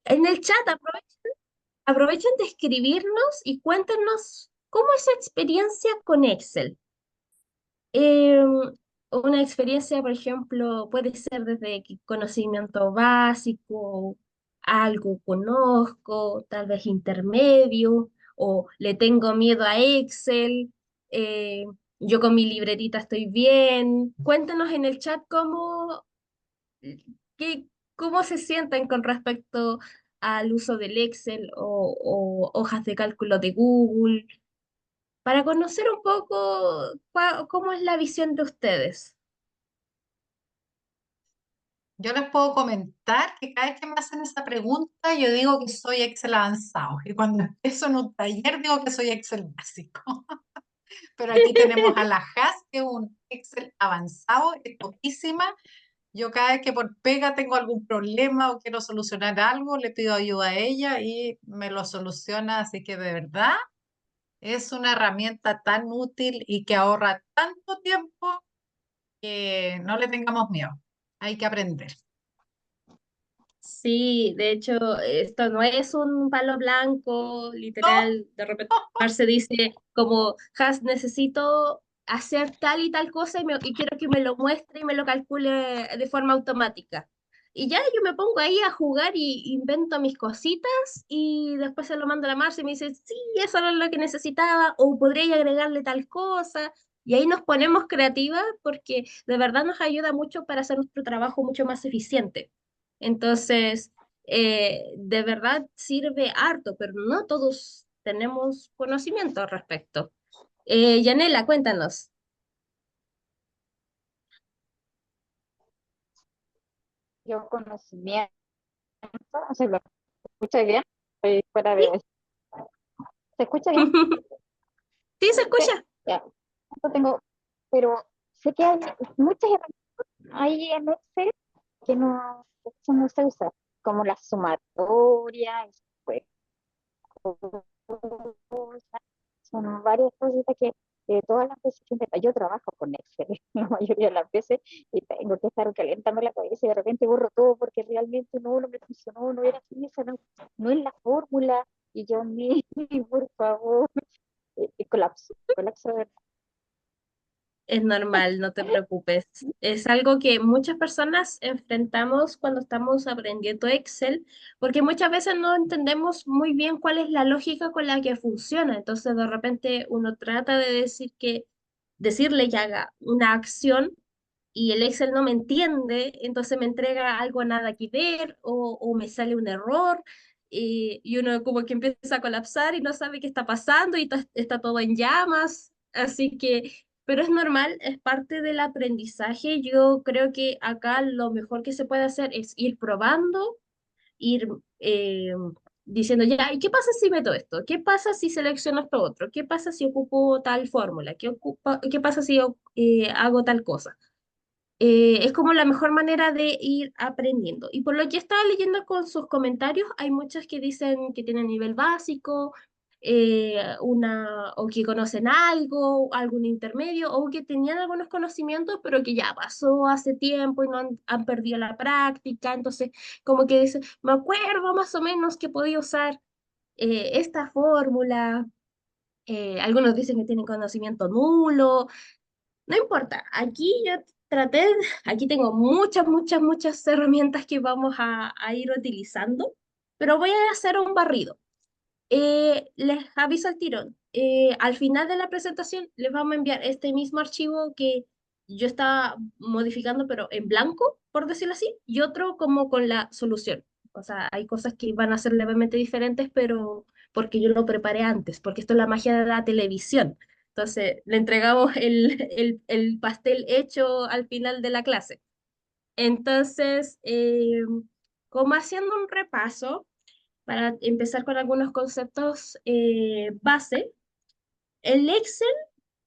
En el chat aprovechen de escribirnos y cuéntenos cómo es su experiencia con Excel. Una experiencia, por ejemplo, puede ser desde conocimiento básico, algo conozco, tal vez intermedio, o le tengo miedo a Excel, eh, yo con mi librerita estoy bien. Cuéntenos en el chat qué, cómo se sienten con respecto al uso del Excel o hojas de cálculo de Google para conocer un poco cómo es la visión de ustedes. Yo les puedo comentar que cada vez que me hacen esa pregunta, yo digo que soy Excel avanzado. Y cuando empiezo en un taller, digo que soy Excel básico. Pero aquí tenemos a la Has, que es un Excel avanzado, es topísima. Yo cada vez que por pega tengo algún problema o quiero solucionar algo, le pido ayuda a ella y me lo soluciona. Así que de verdad es una herramienta tan útil y que ahorra tanto tiempo que no le tengamos miedo. Hay que aprender. Sí, de hecho, esto no es un palo blanco, No, literal, de repente Marce dice como, Has, necesito hacer tal y tal cosa y quiero que me lo muestre y me lo calcule de forma automática. Y ya yo me pongo ahí a jugar y invento mis cositas y después se lo mando a la Marce y me dice, sí, eso era lo que necesitaba o podría agregarle tal cosa. Y ahí nos ponemos creativas porque de verdad nos ayuda mucho para hacer nuestro trabajo mucho más eficiente. Entonces, de verdad sirve harto, pero no todos tenemos conocimiento al respecto. Yanela, cuéntanos. Yo conocimiento, ¿se lo escucha bien? Estoy fuera ¿Sí? de... ¿Se escucha bien? ¿Sí se Sí, escucha? ya. Eso tengo, pero sé que hay muchas herramientas ahí en Excel que no se usan, como la sumatoria, pues, son varias cositas que todas las veces que yo trabajo con Excel, la mayoría de las veces, y tengo que estar calentando la cabeza y de repente borro todo porque realmente no me funcionó, no era así, esa no es la fórmula, y yo ni, por favor, colapso de verdad. Es normal, no te preocupes. Es algo que muchas personas enfrentamos cuando estamos aprendiendo Excel, porque muchas veces no entendemos muy bien cuál es la lógica con la que funciona. Entonces, de repente uno trata de decirle que haga una acción y el Excel no me entiende, entonces me entrega algo nada que ver o me sale un error. Y uno como que empieza a colapsar y no sabe qué está pasando y está todo en llamas. Así que pero es normal, es parte del aprendizaje. Yo creo que acá lo mejor que se puede hacer es ir probando, ir diciendo, ya, ¿y qué pasa si meto esto? ¿Qué pasa si selecciono esto otro? ¿Qué pasa si ocupo tal fórmula? ¿Qué pasa si hago tal cosa? Es como la mejor manera de ir aprendiendo. Y por lo que estaba leyendo con sus comentarios, hay muchas que dicen que tienen nivel básico, o que conocen algo, algún intermedio, o que tenían algunos conocimientos, pero que ya pasó hace tiempo y no han perdido la práctica. Entonces, como que dicen, me acuerdo más o menos que podía usar esta fórmula. Algunos dicen que tienen conocimiento nulo, no importa, aquí tengo muchas herramientas que vamos a ir utilizando, pero voy a hacer un barrido. Les aviso al tiro. Al final de la presentación les vamos a enviar este mismo archivo que yo estaba modificando, pero en blanco, por decirlo así, y otro como con la solución. O sea, hay cosas que van a ser levemente diferentes, pero porque yo lo preparé antes, porque esto es la magia de la televisión. Entonces, le entregamos el pastel hecho al final de la clase. Entonces, como haciendo un repaso, para empezar con algunos conceptos base, el Excel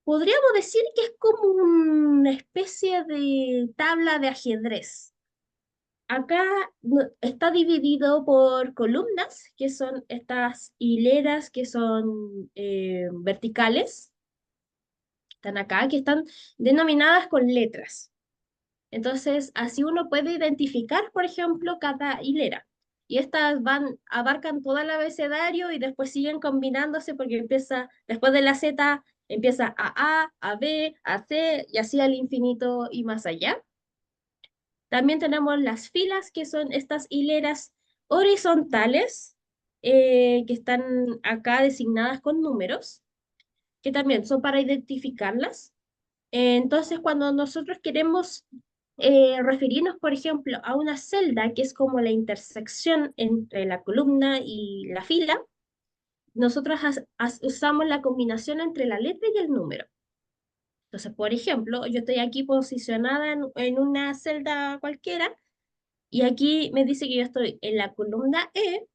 podríamos decir que es como una especie de tabla de ajedrez. Acá está dividido por columnas, que son estas hileras que son verticales, están acá, que están denominadas con letras. Entonces, así uno puede identificar, por ejemplo, cada hilera. y estas abarcan todo el abecedario y después siguen combinándose porque empieza, después de la Z, empieza a B, a C y así al infinito y más allá. También tenemos las filas, que son estas hileras horizontales, que están acá designadas con números, que también son para identificarlas. Entonces, cuando nosotros queremos referirnos, por ejemplo, a una celda, que es como la intersección entre la columna y la fila, nosotros usamos la combinación entre la letra y el número. Entonces, por ejemplo, yo estoy aquí posicionada en una celda cualquiera y aquí me dice que yo estoy en la columna E,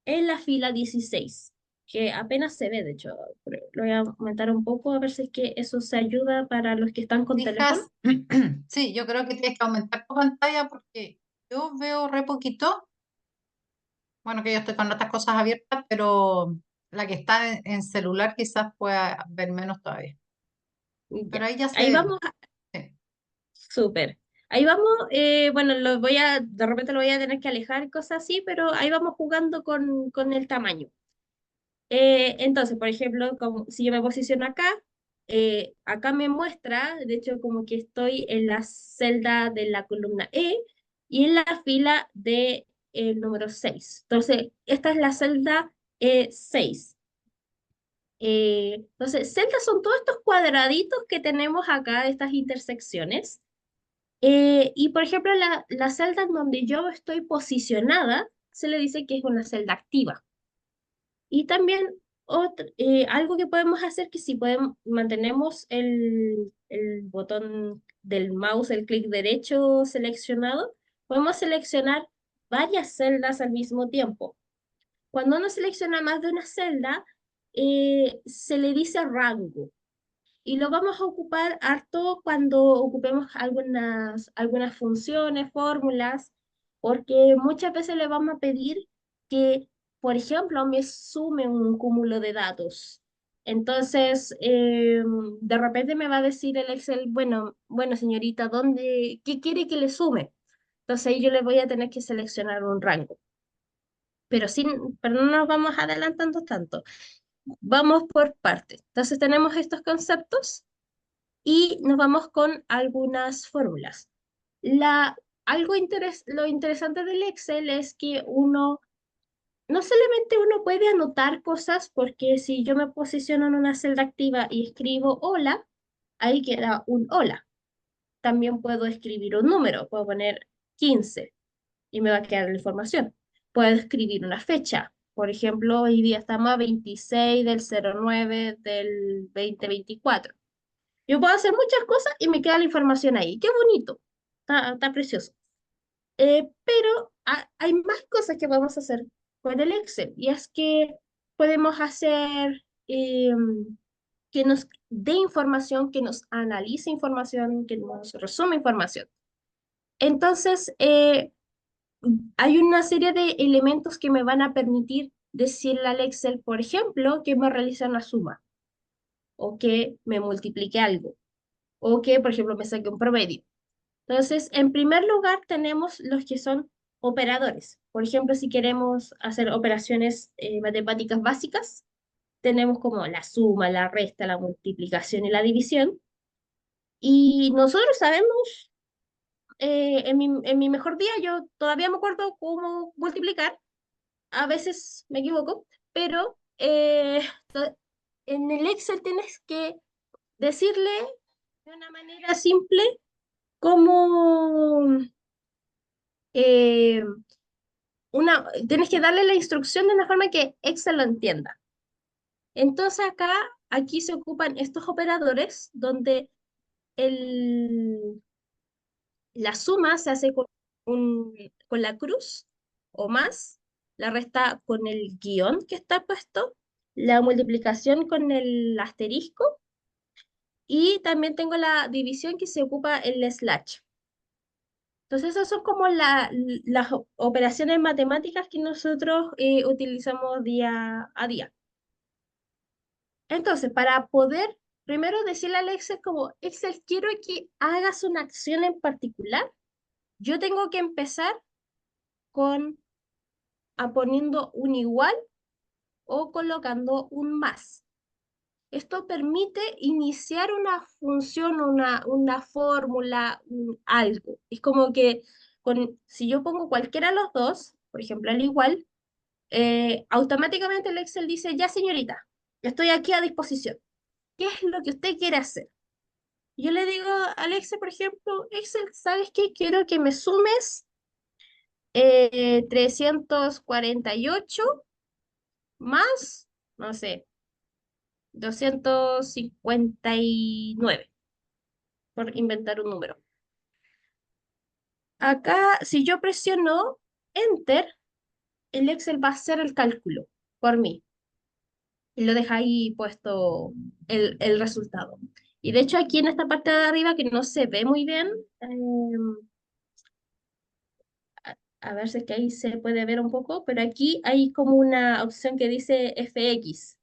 en la fila 16, que apenas se ve, de hecho. Pero lo voy a aumentar un poco a ver si es que eso se ayuda para los que están con teléfono. Fijas, sí, yo creo que tienes que aumentar tu pantalla porque yo veo re poquito. Bueno, que yo estoy con otras cosas abiertas, pero la que está en celular quizás pueda ver menos todavía. Pero Ya. ahí ya Ahí se... vamos, sí. súper. Ahí vamos, bueno, de repente lo voy a tener que alejar, cosas así, pero ahí vamos jugando con el tamaño. Entonces, por ejemplo, si yo me posiciono acá, acá me muestra, de hecho, como que estoy en la celda de la columna E y en la fila de el número 6. Entonces, esta es la celda E6. Entonces, celdas son todos estos cuadraditos que tenemos acá, estas intersecciones. Y por ejemplo, la celda en donde yo estoy posicionada se le dice que es una celda activa. Y también algo que podemos hacer que si podemos, mantenemos el botón del mouse, el clic derecho seleccionado, podemos seleccionar varias celdas al mismo tiempo. Cuando uno selecciona más de una celda, se le dice rango. Y lo vamos a ocupar harto cuando ocupemos algunas funciones, fórmulas, porque muchas veces le vamos a pedir que, por ejemplo, me sume un cúmulo de datos. Entonces, de repente me va a decir el Excel, bueno, señorita, ¿qué quiere que le sume? Entonces ahí yo le voy a tener que seleccionar un rango. Pero no nos vamos adelantando tanto. Vamos por partes. Entonces tenemos estos conceptos y nos vamos con algunas fórmulas. La, lo interesante del Excel es que no solamente uno puede anotar cosas, porque si yo me posiciono en una celda activa y escribo hola, ahí queda un hola. También puedo escribir un número, puedo poner 15 y me va a quedar la información. Puedo escribir una fecha. Por ejemplo, hoy día estamos a 26 del 09 del 2024. Yo puedo hacer muchas cosas y me queda la información ahí. Qué bonito. Está precioso. Pero hay más cosas que podemos hacer con el Excel. Y es que podemos hacer que nos dé información, que nos analice información, que nos resume información. Entonces, hay una serie de elementos que me van a permitir decirle al Excel, por ejemplo, que me realice una suma o que me multiplique algo o que, por ejemplo, me saque un promedio. Entonces, en primer lugar, tenemos los que son operadores. Por ejemplo, si queremos hacer operaciones matemáticas básicas, tenemos como la suma, la resta, la multiplicación y la división. Y nosotros sabemos, en mi mejor día, yo todavía me acuerdo cómo multiplicar. A veces me equivoco, pero en el Excel tienes que decirle de una manera simple cómo eh, tienes que darle la instrucción de una forma que Excel lo entienda. Entonces aquí se ocupan estos operadores donde el, la suma se hace con la cruz o más, la resta con el guión que está puesto, la multiplicación con el asterisco y también tengo la división que se ocupa el slash. Entonces, esas son como las operaciones matemáticas que nosotros utilizamos día a día. Entonces, para poder primero decirle al Excel como, Excel, quiero que hagas una acción en particular, yo tengo que empezar con poniendo un igual o colocando un más. Esto permite iniciar una función, una fórmula, algo. Es como que si yo pongo cualquiera de los dos, por ejemplo, al igual, automáticamente el Excel dice, ya señorita, estoy aquí a disposición. ¿Qué es lo que usted quiere hacer? Yo le digo al Excel, por ejemplo, Excel, ¿sabes qué? Quiero que me sumes 348 más, no sé, 259 por inventar un número. Acá, si yo presiono Enter, el Excel va a hacer el cálculo por mí y lo deja ahí puesto el resultado. Y de hecho aquí en esta parte de arriba que no se ve muy bien, a ver si es que ahí se puede ver un poco, pero aquí hay como una opción que dice FX.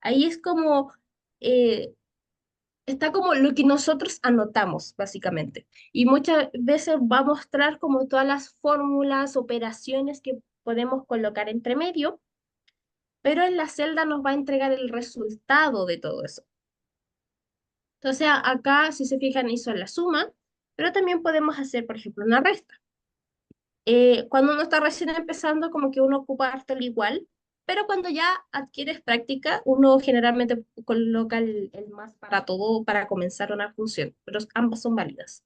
Ahí es como, eh, está como lo que nosotros anotamos, básicamente. Y muchas veces va a mostrar como todas las fórmulas, operaciones que podemos colocar entre medio, pero en la celda nos va a entregar el resultado de todo eso. Entonces acá, si se fijan, hizo la suma, pero también podemos hacer, por ejemplo, una resta. Cuando uno está recién empezando, como que uno ocupa harto el igual, pero cuando ya adquieres práctica, uno generalmente coloca el más para todo para comenzar una función, pero ambas son válidas.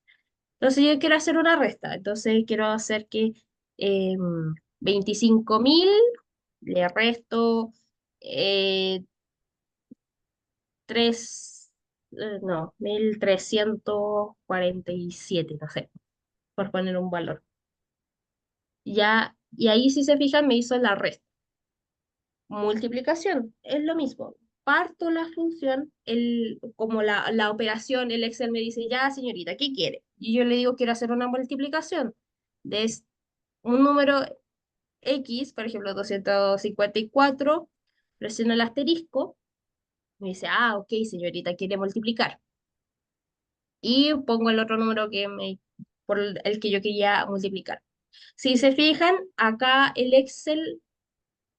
Entonces yo quiero hacer una resta, entonces quiero hacer que 25.000 le resto eh, 3, no, 1.347 no sé, por poner un valor. Ya, y ahí si se fijan me hizo la resta. Multiplicación, es lo mismo. Parto la función, como la operación, el Excel me dice, ya señorita, ¿qué quiere? Y yo le digo, quiero hacer una multiplicación de un número X, por ejemplo, 254, presiono el asterisco, me dice, ah, ok, señorita, quiere multiplicar. Y pongo el otro número por el que yo quería multiplicar. Si se fijan, acá el Excel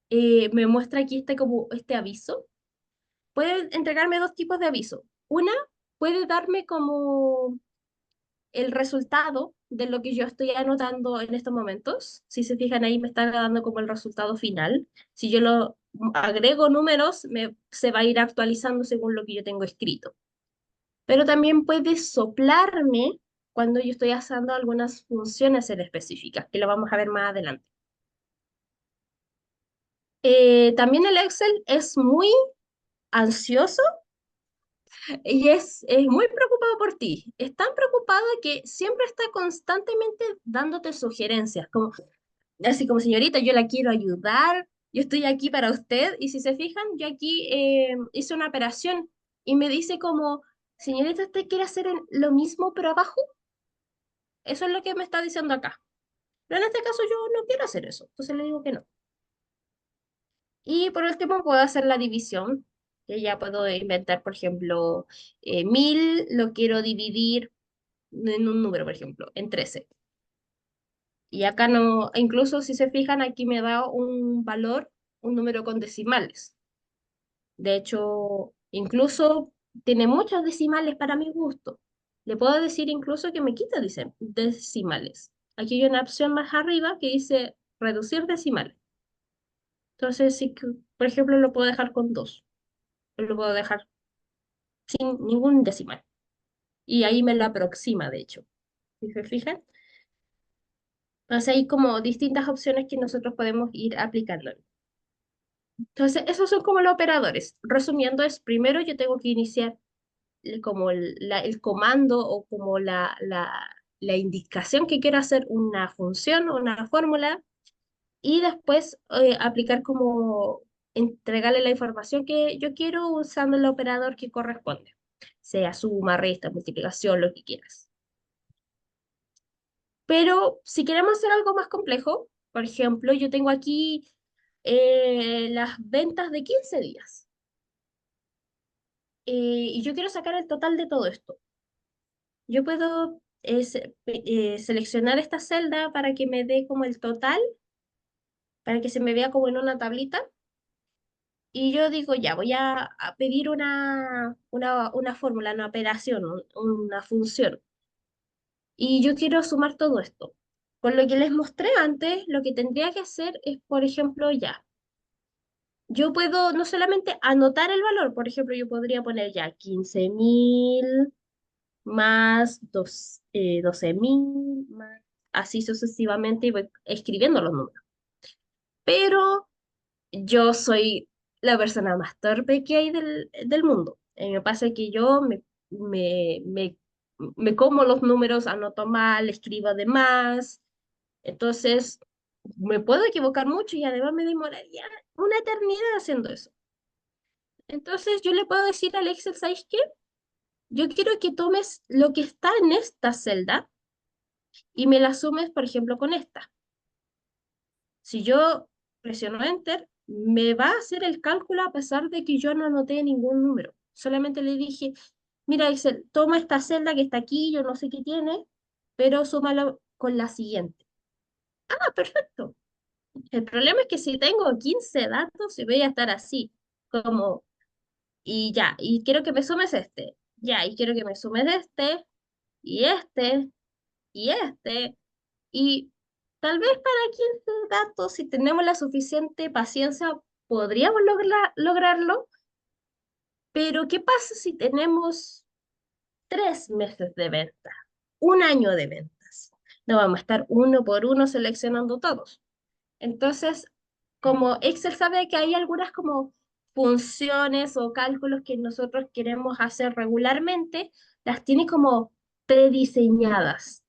me muestra aquí como este aviso. Puede entregarme dos tipos de aviso. Una, puede darme como el resultado de lo que yo estoy anotando en estos momentos. Si se fijan ahí, me está dando como el resultado final. Si yo lo agrego números, se va a ir actualizando según lo que yo tengo escrito. Pero también puede soplarme cuando yo estoy haciendo algunas funciones en específicas, que lo vamos a ver más adelante. También el Excel es muy ansioso y es muy preocupado por ti. Es tan preocupado que siempre está constantemente dándote sugerencias, como, así como señorita, yo la quiero ayudar, yo estoy aquí para usted. Y si se fijan, yo aquí hice una operación y me dice como, señorita, ¿usted quiere hacer lo mismo pero abajo? Eso es lo que me está diciendo acá. Pero en este caso yo no quiero hacer eso, entonces le digo que no. Y por último puedo hacer la división, que ya puedo inventar, por ejemplo, 1.000 lo quiero dividir en un número, por ejemplo, en 13. Y acá no, incluso si se fijan, aquí me da un valor, un número con decimales. De hecho, incluso tiene muchos decimales para mi gusto. Le puedo decir incluso que me quita decimales. Aquí hay una opción más arriba que dice reducir decimales. Entonces, sí que, por ejemplo, lo puedo dejar con 2. Lo puedo dejar sin ningún decimal. Y ahí me lo aproxima, de hecho. ¿Sí se fijan? Entonces hay como distintas opciones que nosotros podemos ir aplicando. Entonces, esos son como los operadores. Resumiendo, es primero yo tengo que iniciar como el comando o como la indicación que quiero hacer una función o una fórmula y después aplicar como entregarle la información que yo quiero usando el operador que corresponde, sea suma, resta, multiplicación, lo que quieras. Pero si queremos hacer algo más complejo, por ejemplo, yo tengo aquí las ventas de 15 días y yo quiero sacar el total de todo esto. Yo puedo seleccionar esta celda para que me dé como el total para que se me vea como en una tablita. Y yo digo, ya, voy a pedir una fórmula, una operación, una función. Y yo quiero sumar todo esto. Con lo que les mostré antes, lo que tendría que hacer es, por ejemplo, ya. Yo puedo no solamente anotar el valor, por ejemplo, yo podría poner ya 15.000 más 12.000, más así sucesivamente y voy escribiendo los números. Pero yo soy la persona más torpe que hay del mundo. Me pasa que yo me, me, me como los números, anoto mal, escribo de más. Entonces, me puedo equivocar mucho y además me demoraría una eternidad haciendo eso. Entonces, yo le puedo decir al Excel, ¿sabes qué? Yo quiero que tomes lo que está en esta celda y me la sumes, por ejemplo, con esta. Si yo presiono Enter, me va a hacer el cálculo a pesar de que yo no anoté ningún número. Solamente le dije, mira, Excel, toma esta celda que está aquí, yo no sé qué tiene, pero súmalo con la siguiente. Ah, perfecto. El problema es que si tengo 15 datos, se voy a estar así, como, y ya, y quiero que me sumes este, ya, y quiero que me sumes este, y este, y este. Y tal vez para 15 datos, si tenemos la suficiente paciencia, podríamos lograrlo, pero ¿qué pasa si tenemos 3 meses de venta, un año de ventas? No vamos a estar uno por uno seleccionando todos. Entonces, como Excel sabe que hay algunas como funciones o cálculos que nosotros queremos hacer regularmente, las tiene como prediseñadas.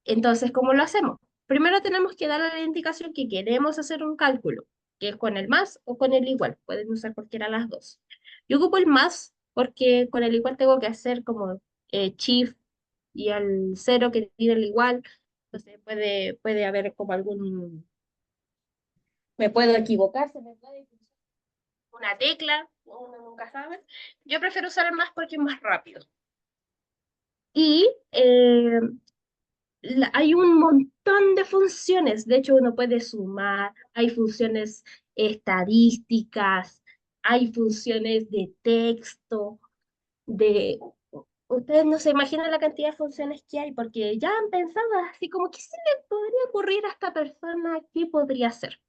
Entonces, ¿cómo lo hacemos? Primero tenemos que darle la indicación que queremos hacer un cálculo, que es con el más o con el igual. Pueden usar cualquiera de las dos. Yo ocupo el más porque con el igual tengo que hacer como shift y al cero que tiene el igual. Entonces puede haber como me puedo equivocar, se me puede cruzar una tecla, uno nunca sabe. Yo prefiero usar el más porque es más rápido. Y hay un montón de funciones. De hecho, uno puede sumar, hay funciones estadísticas, hay funciones de texto, de... Ustedes no se imaginan la cantidad de funciones que hay, porque ya han pensado así como, ¿qué se le podría ocurrir a esta persona? ¿Qué podría hacer?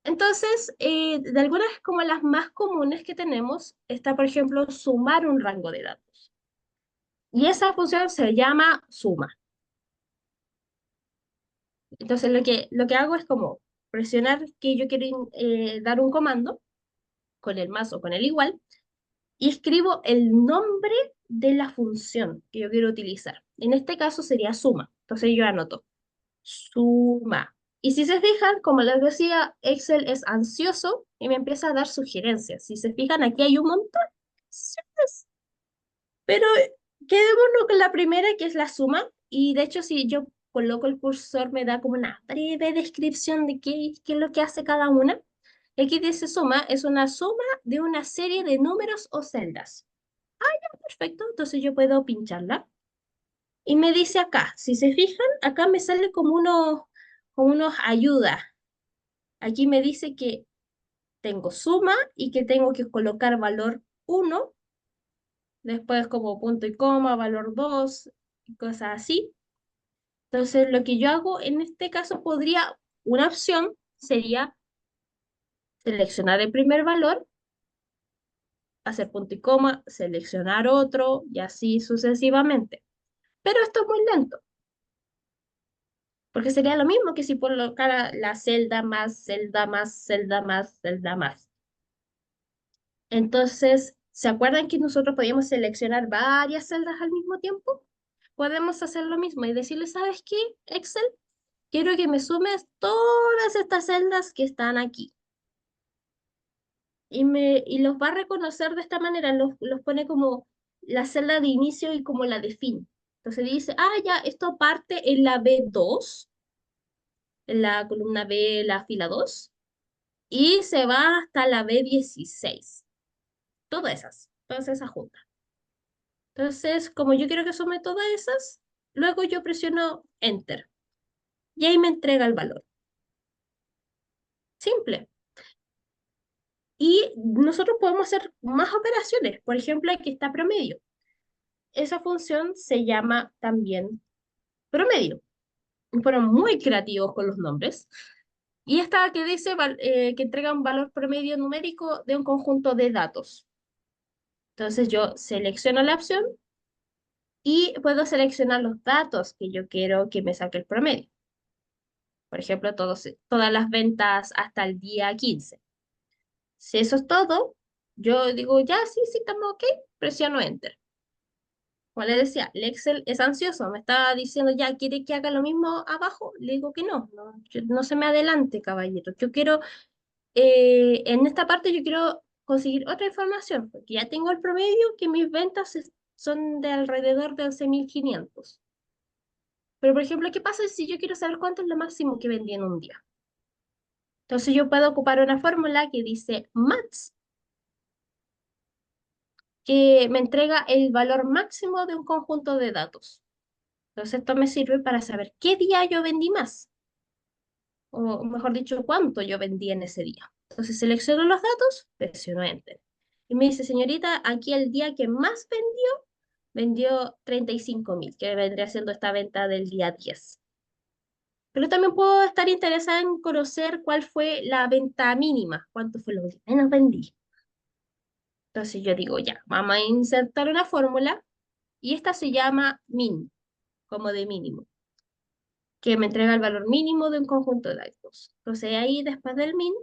Entonces, de algunas como las más comunes que tenemos, está, por ejemplo, sumar un rango de datos. Y esa función se llama suma. Entonces lo que hago es como presionar que yo quiero dar un comando con el más o con el igual y escribo el nombre de la función que yo quiero utilizar. En este caso sería suma. Entonces yo anoto suma. Y si se fijan, como les decía, Excel es ansioso y me empieza a dar sugerencias. Si se fijan, aquí hay un montón de opciones. Pero quedémonos con la primera, que es la suma. Y de hecho, si yo coloco el cursor, me da como una breve descripción de qué es lo que hace cada una. Y aquí dice suma, es una suma de una serie de números o celdas. Perfecto, entonces yo puedo pincharla. Y me dice acá, si se fijan, acá me sale como unos ayudas. Aquí me dice que tengo suma y que tengo que colocar valor 1, después como punto y coma, valor 2 y cosas así. Entonces, lo que yo hago en este caso una opción sería seleccionar el primer valor, hacer punto y coma, seleccionar otro y así sucesivamente. Pero esto es muy lento, porque sería lo mismo que si colocara la celda más, celda más, celda más, celda más. Entonces, ¿se acuerdan que nosotros podíamos seleccionar varias celdas al mismo tiempo? Podemos hacer lo mismo y decirle, ¿sabes qué, Excel? Quiero que me sumes todas estas celdas que están aquí. Y los va a reconocer de esta manera, los pone como la celda de inicio y como la de fin. Entonces dice, ya, esto parte en la B2, en la columna B, la fila 2, y se va hasta la B16. Todas esas juntas. Entonces, como yo quiero que sume todas esas, luego yo presiono Enter y ahí me entrega el valor. simple. Y nosotros podemos hacer más operaciones. Por ejemplo, aquí está promedio. Esa función se llama también promedio. Fueron muy creativos con los nombres. Y esta que dice que entrega un valor promedio numérico de un conjunto de datos. Entonces yo selecciono la opción y puedo seleccionar los datos que yo quiero que me saque el promedio. Por ejemplo, todas las ventas hasta el día 15. Si eso es todo, yo digo, ya, sí, sí, estamos ok, presiono Enter. Como le decía, el Excel es ansioso, me estaba diciendo, ya, ¿quiere que haga lo mismo abajo? Le digo que no, no se me adelante, caballero. Yo quiero, en esta parte yo quiero conseguir otra información, porque ya tengo el promedio que mis ventas son de alrededor de 11.500. Pero, por ejemplo, ¿qué pasa si yo quiero saber cuánto es lo máximo que vendí en un día? Entonces yo puedo ocupar una fórmula que dice max, que me entrega el valor máximo de un conjunto de datos. Entonces esto me sirve para saber qué día yo vendí más, o mejor dicho, cuánto yo vendí en ese día. Entonces selecciono los datos, presiono Enter. Y me dice, señorita, aquí el día que más vendió 35.000, que vendría siendo esta venta del día 10. Pero también puedo estar interesada en conocer cuál fue la venta mínima, cuánto fue lo que menos vendí. Entonces yo digo, ya, vamos a insertar una fórmula y esta se llama min, como de mínimo, que me entrega el valor mínimo de un conjunto de datos. Entonces ahí después del min,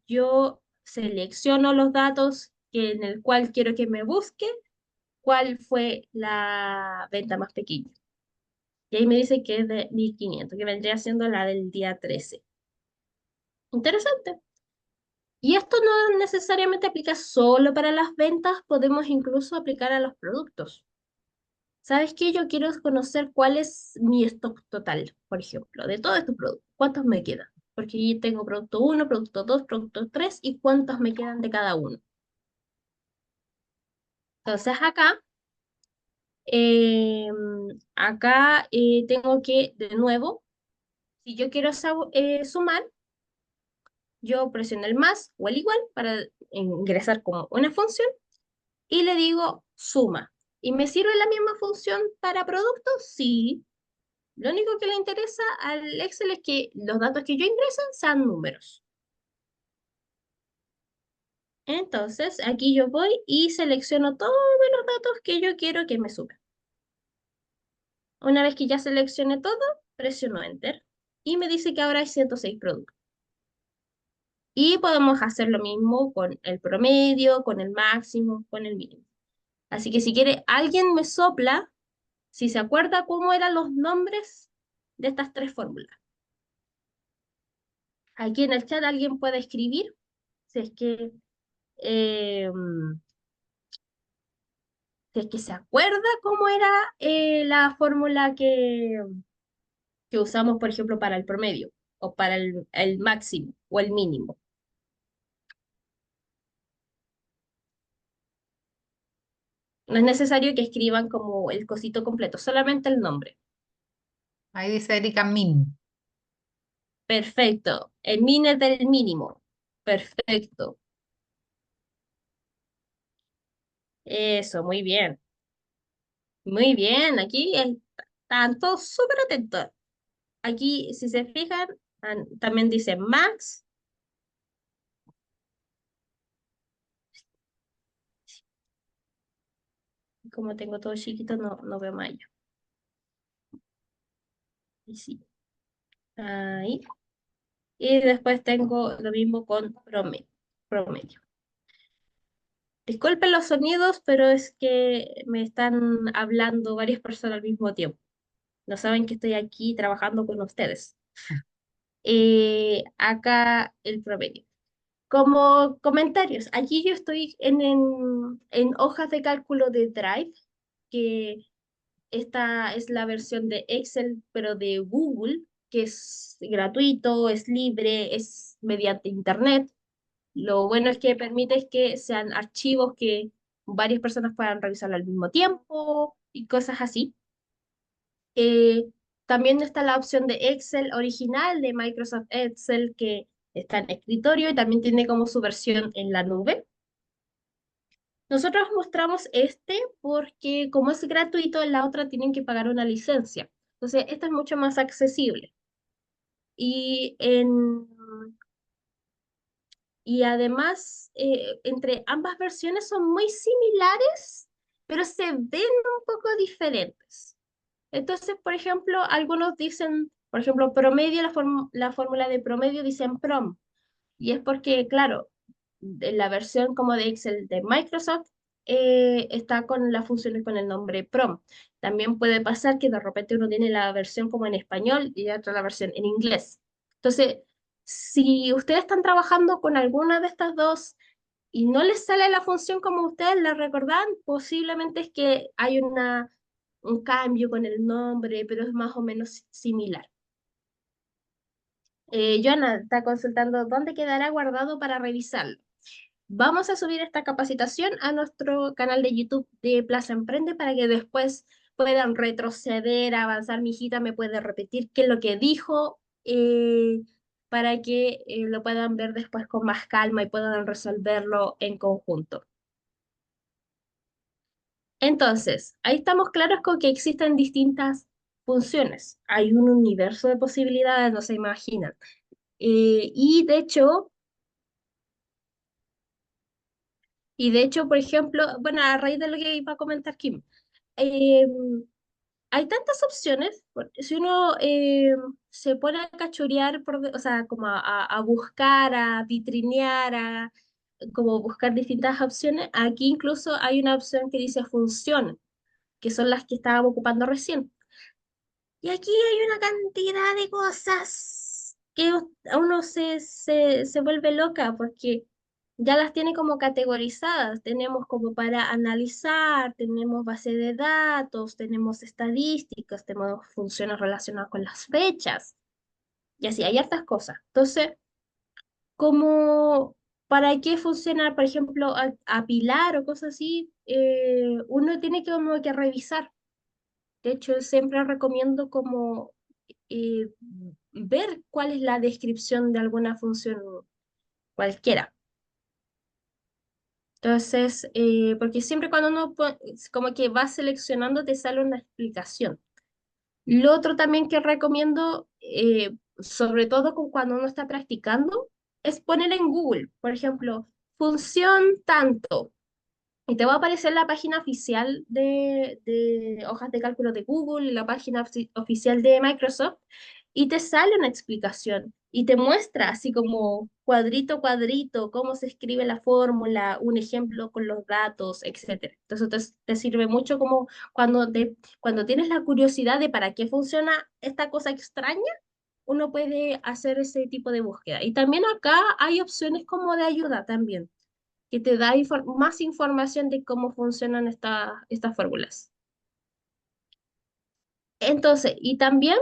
yo selecciono los datos en el cual quiero que me busque cuál fue la venta más pequeña. Y ahí me dice que es de 1.500, que vendría siendo la del día 13. Interesante. Y esto no necesariamente aplica solo para las ventas, podemos incluso aplicar a los productos. ¿Sabes qué? Yo quiero conocer cuál es mi stock total, por ejemplo, de todos estos productos. ¿Cuántos me quedan? Porque yo tengo producto uno, producto 2, producto 3 y cuántos me quedan de cada uno. Entonces eh, acá tengo que, de nuevo, si yo quiero sumar, yo presiono el más o el igual para ingresar como una función y le digo suma. ¿Y me sirve la misma función para productos? Sí. Lo único que le interesa al Excel es que los datos que yo ingrese sean números. Entonces, aquí yo voy y selecciono todos los datos que yo quiero que me suban. Una vez que ya seleccione todo, presiono Enter y me dice que ahora hay 106 productos. Y podemos hacer lo mismo con el promedio, con el máximo, con el mínimo. Así que si quiere, alguien me sopla si se acuerda cómo eran los nombres de estas tres fórmulas. Aquí en el chat alguien puede escribir, si es que, eh, si es que se acuerda cómo era la fórmula que usamos, por ejemplo, para el promedio, o para el máximo, o el mínimo. No es necesario que escriban como el cosito completo, solamente el nombre. Ahí dice Erika Min. Perfecto. El min es del mínimo. Perfecto. Eso, muy bien. Muy bien. Aquí están todos súper atentos. Aquí, si se fijan, también dice Max. Como tengo todo chiquito, no veo más allá. Y sí. Ahí. Y después tengo lo mismo con promedio. Disculpen los sonidos, pero es que me están hablando varias personas al mismo tiempo. No saben que estoy aquí trabajando con ustedes. Acá el promedio. Como comentarios, aquí yo estoy en hojas de cálculo de Drive, que esta es la versión de Excel, pero de Google, que es gratuito, es libre, es mediante Internet. Lo bueno es que permite que sean archivos que varias personas puedan revisar al mismo tiempo y cosas así. Eh, También está la opción de Excel original de Microsoft Excel, que Está en escritorio y también tiene como su versión en la nube. Nosotros mostramos este porque como es gratuito, en la otra tienen que pagar una licencia. Entonces, este es mucho más accesible. Y, en, y además, entre ambas versiones son muy similares, pero se ven un poco diferentes. Entonces, por ejemplo, algunos dicen, por ejemplo, promedio, la fórmula de promedio dicen prom. Y es porque, claro, en la versión como de Excel de Microsoft está con las funciones con el nombre prom. También puede pasar que de repente uno tiene la versión como en español y otra la versión en inglés. Entonces, si ustedes están trabajando con alguna de estas dos y no les sale la función como ustedes la recordan, posiblemente es que hay un cambio con el nombre, pero es más o menos similar. Joana está consultando dónde quedará guardado para revisarlo. Vamos a subir esta capacitación a nuestro canal de YouTube de Plaza Emprende para que después puedan retroceder, avanzar. Mi hijita me puede repetir qué es lo que dijo para que lo puedan ver después con más calma y puedan resolverlo en conjunto. Entonces, ahí estamos claros con que existen distintas funciones. Hay un universo de posibilidades, no se imaginan. Y de hecho, por ejemplo, bueno, a raíz de lo que iba a comentar Kim, eh, hay tantas opciones, si uno se pone a cachurear, o sea, como a buscar, a vitrinear, como buscar distintas opciones, aquí incluso hay una opción que dice función, que son las que estábamos ocupando recién. Y aquí hay una cantidad de cosas que a uno se vuelve loca porque ya las tiene como categorizadas. Tenemos como para analizar, tenemos base de datos, tenemos estadísticas, tenemos funciones relacionadas con las fechas y así, hay hartas cosas. Entonces, como para qué funciona, por ejemplo, apilar o cosas así, uno tiene que como que revisar. De hecho, siempre recomiendo como eh, ver cuál es la descripción de alguna función cualquiera. Entonces, porque siempre cuando uno como que va seleccionando te sale una explicación. Lo otro también que recomiendo, sobre todo cuando uno está practicando, es poner en Google, por ejemplo, función tanto. Y te va a aparecer la página oficial de hojas de cálculo de Google, la página oficial de Microsoft, y te sale una explicación y te muestra así como cuadrito a cuadrito cómo se escribe la fórmula, un ejemplo con los datos, etcétera. Entonces te sirve mucho como cuando tienes la curiosidad de para qué funciona esta cosa extraña, uno puede hacer ese tipo de búsqueda. Y también acá hay opciones como de ayuda también que te da más información de cómo funcionan estas fórmulas. Entonces, y también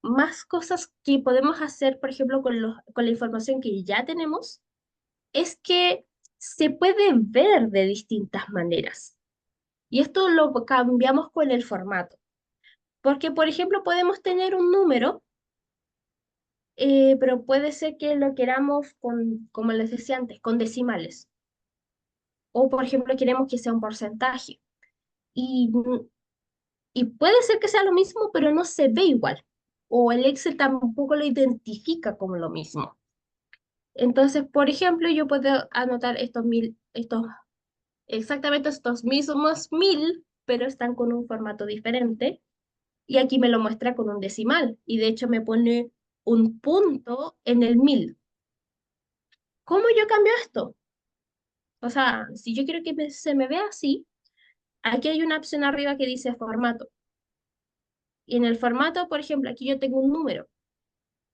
más cosas que podemos hacer, por ejemplo, con la información que ya tenemos, es que se puede ver de distintas maneras. Y esto lo cambiamos con el formato. Porque, por ejemplo, podemos tener un número, pero puede ser que lo queramos como les decía antes, con decimales. O, por ejemplo, queremos que sea un porcentaje. Y Y puede ser que sea lo mismo, pero no se ve igual. O el Excel tampoco lo identifica como lo mismo. Entonces, por ejemplo, yo puedo anotar exactamente estos mismos 1000, pero están con un formato diferente. Y aquí me lo muestra con un decimal. Y de hecho me pone un punto en el 1000. ¿Cómo yo cambio esto? O sea, si yo quiero que se me vea así, aquí hay una opción arriba que dice formato. Y en el formato, por ejemplo, aquí yo tengo un número.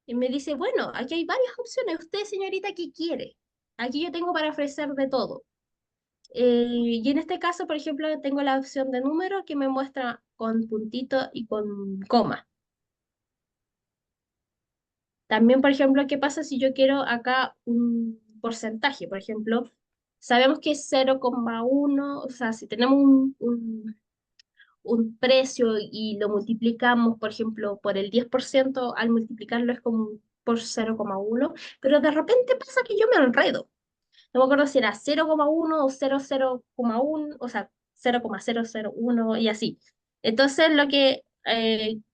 Y me dice, bueno, aquí hay varias opciones. Usted, señorita, ¿qué quiere? Aquí yo tengo para ofrecer de todo. Y en este caso, por ejemplo, tengo la opción de número que me muestra con puntito y con coma. También, por ejemplo, ¿qué pasa si yo quiero acá un porcentaje? Por ejemplo, sabemos que es 0,1, o sea, si tenemos un precio y lo multiplicamos, por ejemplo, por el 10%, al multiplicarlo es como un por 0,1, pero de repente pasa que yo me enredo. No me acuerdo si era 0,1 o 0,0,1, o sea, 0,001 y así. Entonces, lo que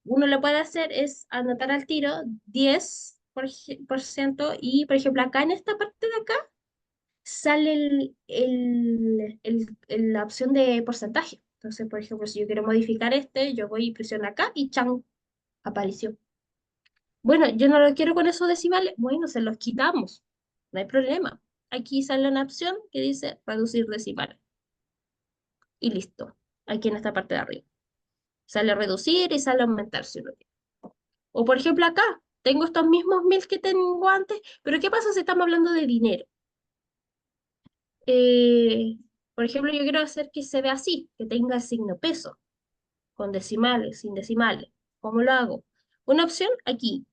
uno le puede hacer es anotar al tiro 10% y, por ejemplo, acá en esta parte de acá sale la opción de porcentaje. Entonces, por ejemplo, si yo quiero modificar este, yo voy y presiono acá y ¡chan! Apareció. Bueno, yo no lo quiero con esos decimales. Bueno, se los quitamos. No hay problema. Aquí sale una opción que dice reducir decimales. Y listo. Aquí en esta parte de arriba. Sale reducir y sale aumentar si uno quiere. O por ejemplo acá, tengo estos mismos 1000 que tengo antes, pero ¿qué pasa si estamos hablando de dinero? Eh, por ejemplo, yo quiero hacer que se vea así, que tenga el signo peso, con decimales, sin decimales. ¿Cómo lo hago? Una opción aquí,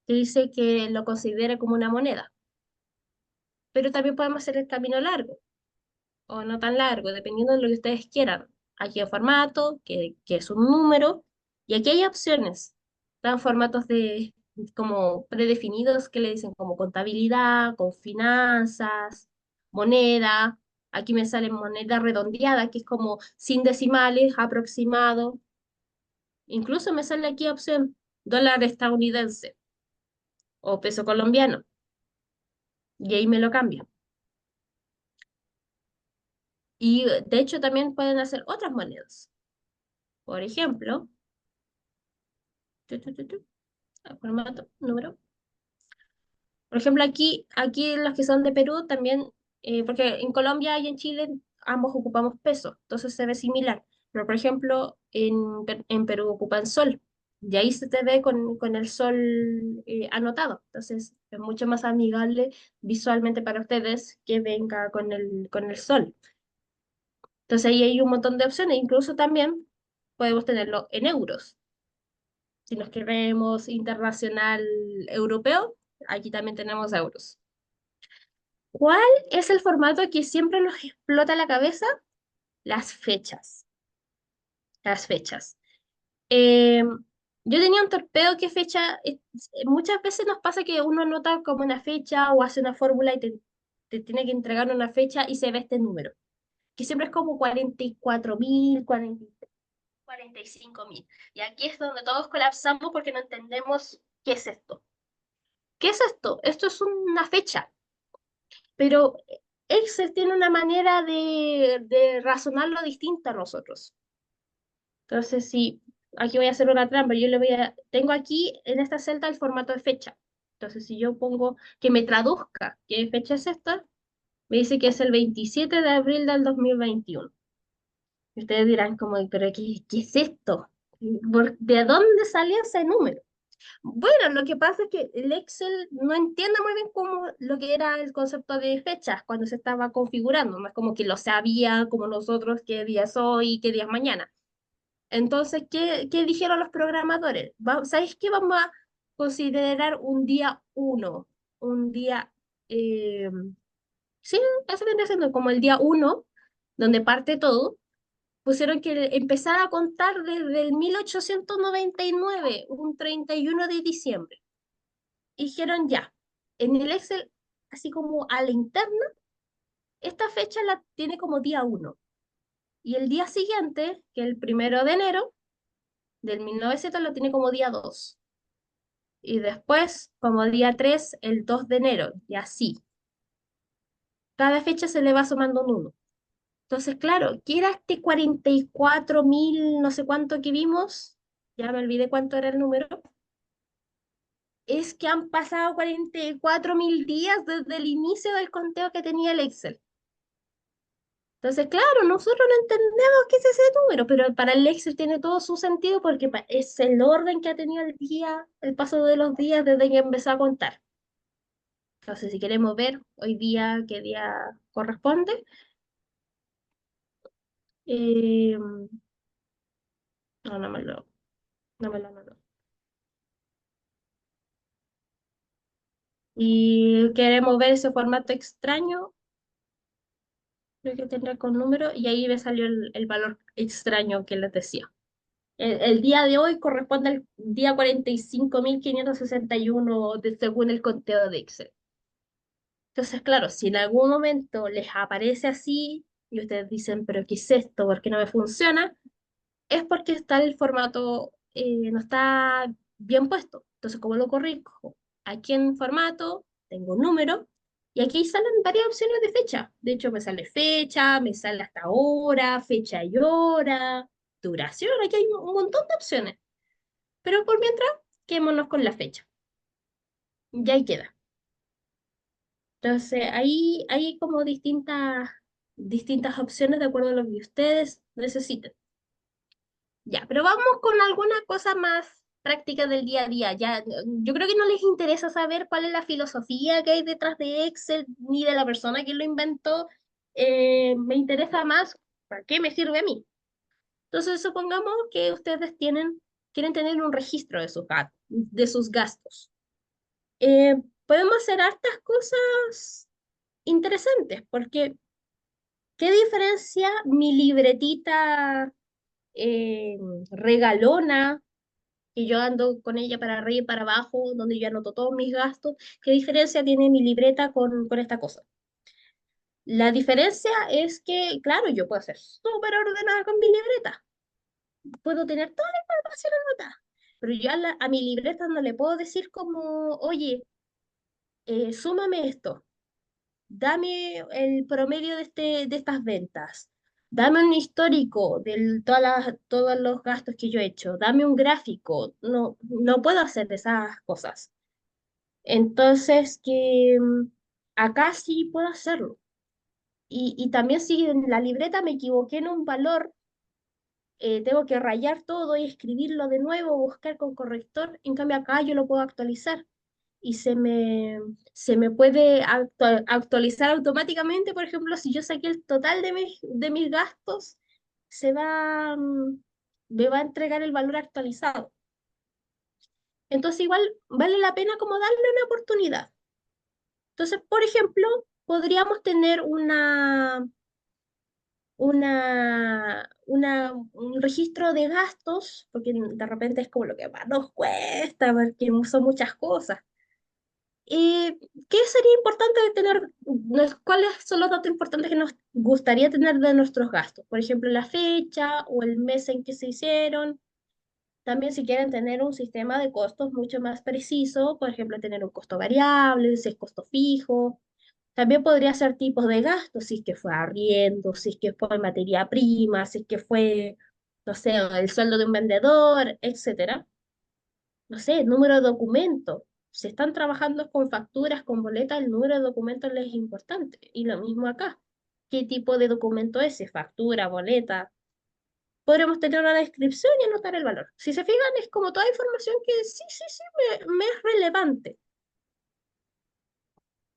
que dice que lo considere como una moneda, pero también podemos hacer el camino largo o no tan largo, dependiendo de lo que ustedes quieran. Aquí hay formato, que es un número, y aquí hay opciones. Están formatos como predefinidos que le dicen como contabilidad, con finanzas, moneda. Aquí me sale moneda redondeada, que es como sin decimales, aproximado. Incluso me sale aquí opción dólar estadounidense o peso colombiano, y ahí me lo cambio. Y de hecho también pueden hacer otras monedas. Por ejemplo, tu, formato, número. Por ejemplo, aquí los que son de Perú también, porque en Colombia y en Chile ambos ocupamos peso, entonces se ve similar. Pero, por ejemplo, en Perú ocupan sol, y ahí se te ve con el sol anotado. Entonces, es mucho más amigable visualmente para ustedes que venga con el sol. Entonces, ahí hay un montón de opciones, incluso también podemos tenerlo en euros. Si nos queremos internacional europeo, aquí también tenemos euros. ¿Cuál es el formato que siempre nos explota la cabeza? Las fechas. Las fechas. Eh, yo tenía un torpeo que fecha, muchas veces nos pasa que uno anota como una fecha o hace una fórmula y te tiene que entregar una fecha y se ve este número, que siempre es como 44.000, 45.000. Y aquí es donde todos colapsamos porque no entendemos qué es esto. ¿Qué es esto? Esto es una fecha, pero Excel tiene una manera de razonarlo distinta a nosotros. Entonces, si aquí voy a hacer una trampa, tengo aquí en esta celda el formato de fecha. Entonces, si yo pongo que me traduzca qué fecha es esta, me dice que es el 27 de abril del 2021. Y ustedes dirán como, pero ¿qué es esto? ¿De dónde salió ese número? Bueno, lo que pasa es que el Excel no entiende muy bien cómo lo que era el concepto de fechas cuando se estaba configurando, no es como que lo sabía como nosotros qué día es hoy, qué día es mañana. Entonces, ¿qué dijeron los programadores? ¿Sabéis qué? Vamos a considerar un día uno, un día, eh, sí, eso viene siendo como el día uno, donde parte todo. Pusieron que empezar a contar desde el 1899, un 31 de diciembre. Y dijeron ya, en el Excel, así como a la interna, esta fecha la tiene como día uno. Y el día siguiente, que es el 1 de enero del 1900, lo tiene como día 2. Y después, como día 3 el 2 de enero, y así. Cada fecha se le va sumando un uno. Entonces, claro, ¿qué era este 44.000, no sé cuánto que vimos? Ya me olvidé cuánto era el número. Es que han pasado 44.000 días desde el inicio del conteo que tenía el Excel. Entonces, claro, nosotros no entendemos qué es ese número, pero para el Excel tiene todo su sentido porque es el orden que ha tenido el día, el paso de los días desde que empezó a contar. Entonces, si queremos ver hoy día qué día corresponde, eh, no, no. Y queremos ver ese formato extraño, creo que tendrá con número, y ahí me salió el valor extraño que les decía. El día de hoy corresponde al día 45.561 según el conteo de Excel. Entonces, claro, si en algún momento les aparece así y ustedes dicen, pero ¿qué es esto? ¿Por qué no me funciona? Es porque está el formato, no está bien puesto. Entonces, ¿cómo lo corrijo? Aquí en formato tengo un número y aquí salen varias opciones de fecha. De hecho, me sale fecha, me sale hasta hora, fecha y hora, duración. Aquí hay un montón de opciones. Pero por mientras, quedémonos con la fecha. Y ahí queda. Entonces, ahí hay como distintas opciones de acuerdo a lo que ustedes necesiten. Ya, pero vamos con alguna cosa más práctica del día a día. Ya, yo creo que no les interesa saber cuál es la filosofía que hay detrás de Excel ni de la persona que lo inventó. Me interesa más para qué me sirve a mí. Entonces, supongamos que ustedes quieren tener un registro de sus gastos. Podemos hacer hartas cosas interesantes, porque ¿qué diferencia mi libretita eh, regalona, que yo ando con ella para arriba y para abajo, donde yo anoto todos mis gastos? ¿Qué diferencia tiene mi libreta con esta cosa? La diferencia es que, claro, yo puedo ser súper ordenada con mi libreta, puedo tener toda la información anotada, pero yo a mi libreta no le puedo decir como, oye, súmame esto, dame el promedio de estas ventas, dame un histórico de todos los gastos que yo he hecho, dame un gráfico. No, no puedo hacer esas cosas. Entonces, acá sí puedo hacerlo. Y también si en la libreta me equivoqué en un valor, tengo que rayar todo y escribirlo de nuevo, buscar con corrector. En cambio, acá yo lo puedo actualizar y se me puede actualizar automáticamente. Por ejemplo, si yo saqué el total de mis gastos, me va a entregar el valor actualizado. Entonces, igual vale la pena como darle una oportunidad. Entonces, por ejemplo, podríamos tener un registro de gastos, porque de repente es como lo que más nos cuesta, porque son muchas cosas. ¿Qué sería importante de tener? ¿Cuáles son los datos importantes que nos gustaría tener de nuestros gastos? Por ejemplo, la fecha o el mes en que se hicieron. También si quieren tener un sistema de costos mucho más preciso, por ejemplo, tener un costo variable, si es costo fijo. También podría ser tipos de gastos, si es que fue arriendo, si es que fue materia prima, si es que fue, no sé, el sueldo de un vendedor, etcétera. No sé, número de documento. Si están trabajando con facturas, con boletas, el número de documentos les es importante. Y lo mismo acá. ¿Qué tipo de documento es? Si es factura, boleta. Podremos tener una descripción y anotar el valor. Si se fijan, es como toda información que sí, sí, sí, me es relevante.